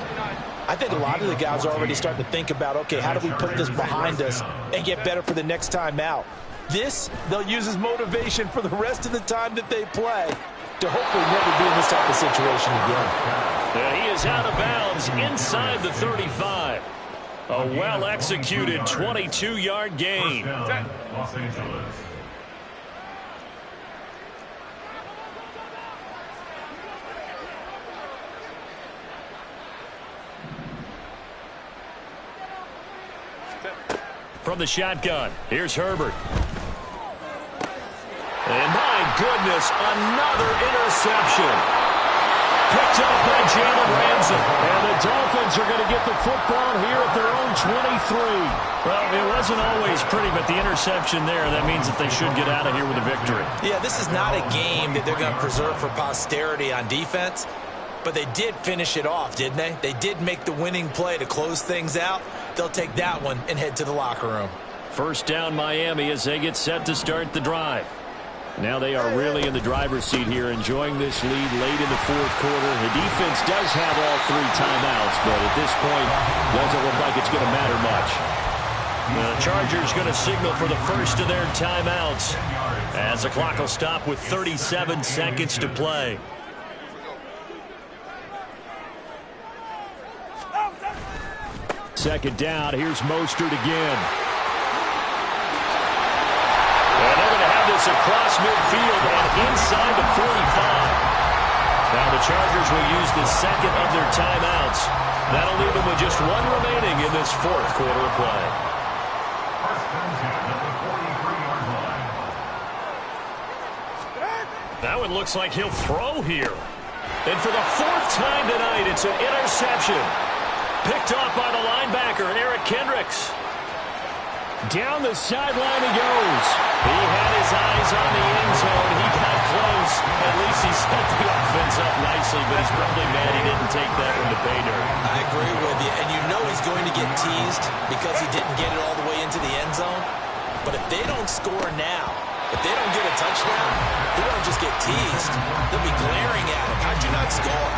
I think a lot of the guys are already starting to think about, okay, how do we put this behind us and get better for the next time out? This, they'll use as motivation for the rest of the time that they play to hopefully never be in this type of situation again. And he is out of bounds inside the 35. A well-executed 22-yard gain. Los Angeles. From the shotgun, here's Herbert. And my goodness, another interception. Picked up by Jalen Ramsey. And the Dolphins are going to get the football here at their own 23. Well, it wasn't always pretty, but the interception there, that means that they should get out of here with a victory. Yeah, this is not a game that they're going to preserve for posterity on defense, but they did finish it off, didn't they? They did make the winning play to close things out. They'll take that one and head to the locker room. First down, Miami, as they get set to start the drive. Now they are really in the driver's seat here, enjoying this lead late in the fourth quarter. The defense does have all 3 timeouts, but at this point, doesn't look like it's going to matter much. The Chargers going to signal for the first of their timeouts as the clock will stop with 37 seconds to play. Second down, here's Mostert again. And they're going to have this across midfield and inside the 45. Now the Chargers will use the second of their timeouts. That'll leave them with just 1 remaining in this fourth quarter of play. First and 10 at the 43-yard line. Now it looks like he'll throw here. And for the 4th time tonight, it's an interception. Picked off by the linebacker, Eric Kendricks. Down the sideline he goes. He had his eyes on the end zone. He got close. At least he set the offense up nicely, but he's probably mad he didn't take that one to pay dirt. I agree with you, and you know he's going to get teased because he didn't get it all the way into the end zone. But if they don't score now, if they don't get a touchdown, they won't just get teased. They'll be glaring at him. How'd you not score?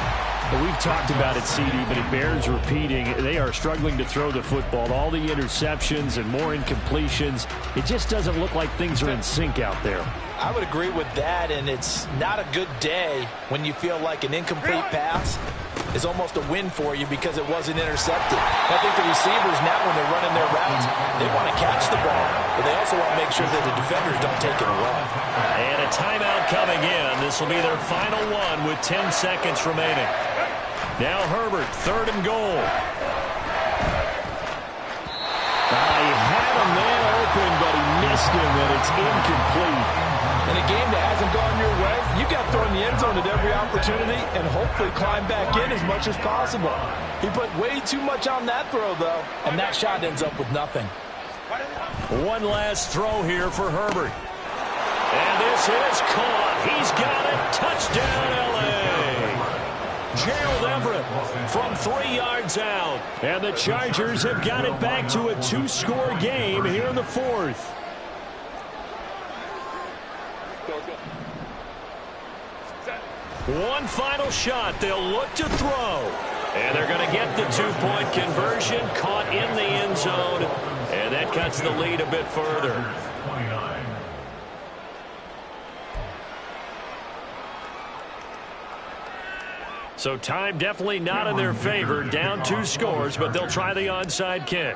We've talked about it, CD, but it bears repeating. They are struggling to throw the football. All the interceptions and more incompletions. It just doesn't look like things are in sync out there. I would agree with that, and it's not a good day when you feel like an incomplete pass is almost a win for you because it wasn't intercepted. I think the receivers now, when they're running their routes, they want to catch the ball, but they also want to make sure that the defenders don't take it away. And a timeout coming in. This will be their final one with 10 seconds remaining. Now Herbert, 3rd and goal. He had a man open, but he missed him, and it's incomplete. In a game that hasn't gone your way, you got thrown in the end zone at every opportunity and hopefully climb back in as much as possible. He put way too much on that throw, though, and that shot ends up with nothing. One last throw here for Herbert. And this is caught. He's got it. Touchdown, L.A. Gerald Everett from 3 yards out. And the Chargers have got it back to a 2-score game here in the 4th. One final shot. They'll look to throw. And they're going to get the 2-point conversion. Caught in the end zone. And that cuts the lead a bit further. 29. So time definitely not in their favor. Down 2 scores, but they'll try the onside kick.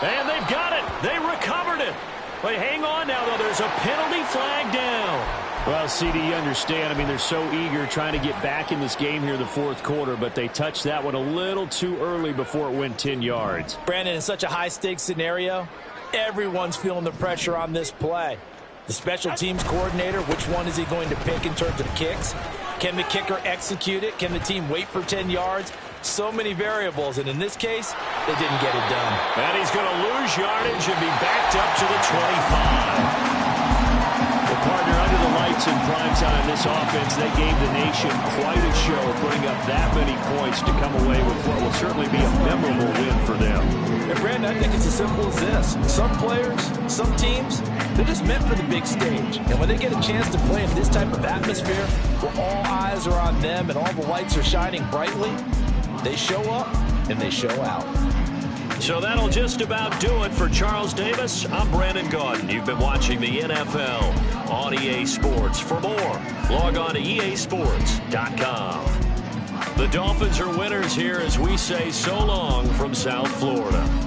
And they've got it. They recovered it. But hang on now, though. There's a penalty flag down. Well, CD, you understand. I mean, they're so eager trying to get back in this game here in the 4th quarter, but they touched that one a little too early before it went 10 yards. Brandon, in such a high-stakes scenario, everyone's feeling the pressure on this play. The special teams coordinator, which one is he going to pick in terms of kicks? Can the kicker execute it? Can the team wait for 10 yards? So many variables, and in this case, they didn't get it done. And he's going to lose yardage and be backed up to the 25. The nights in primetime, this offense, they gave the nation quite a show, putting up that many points to come away with what will certainly be a memorable win for them. And Brandon, I think it's as simple as this. Some players, some teams, they're just meant for the big stage. And when they get a chance to play in this type of atmosphere, where all eyes are on them and all the lights are shining brightly, they show up and they show out. So that'll just about do it for Charles Davis. I'm Brandon Gaudin. You've been watching the NFL on EA Sports. For more, log on to easports.com. The Dolphins are winners here as we say so long from South Florida.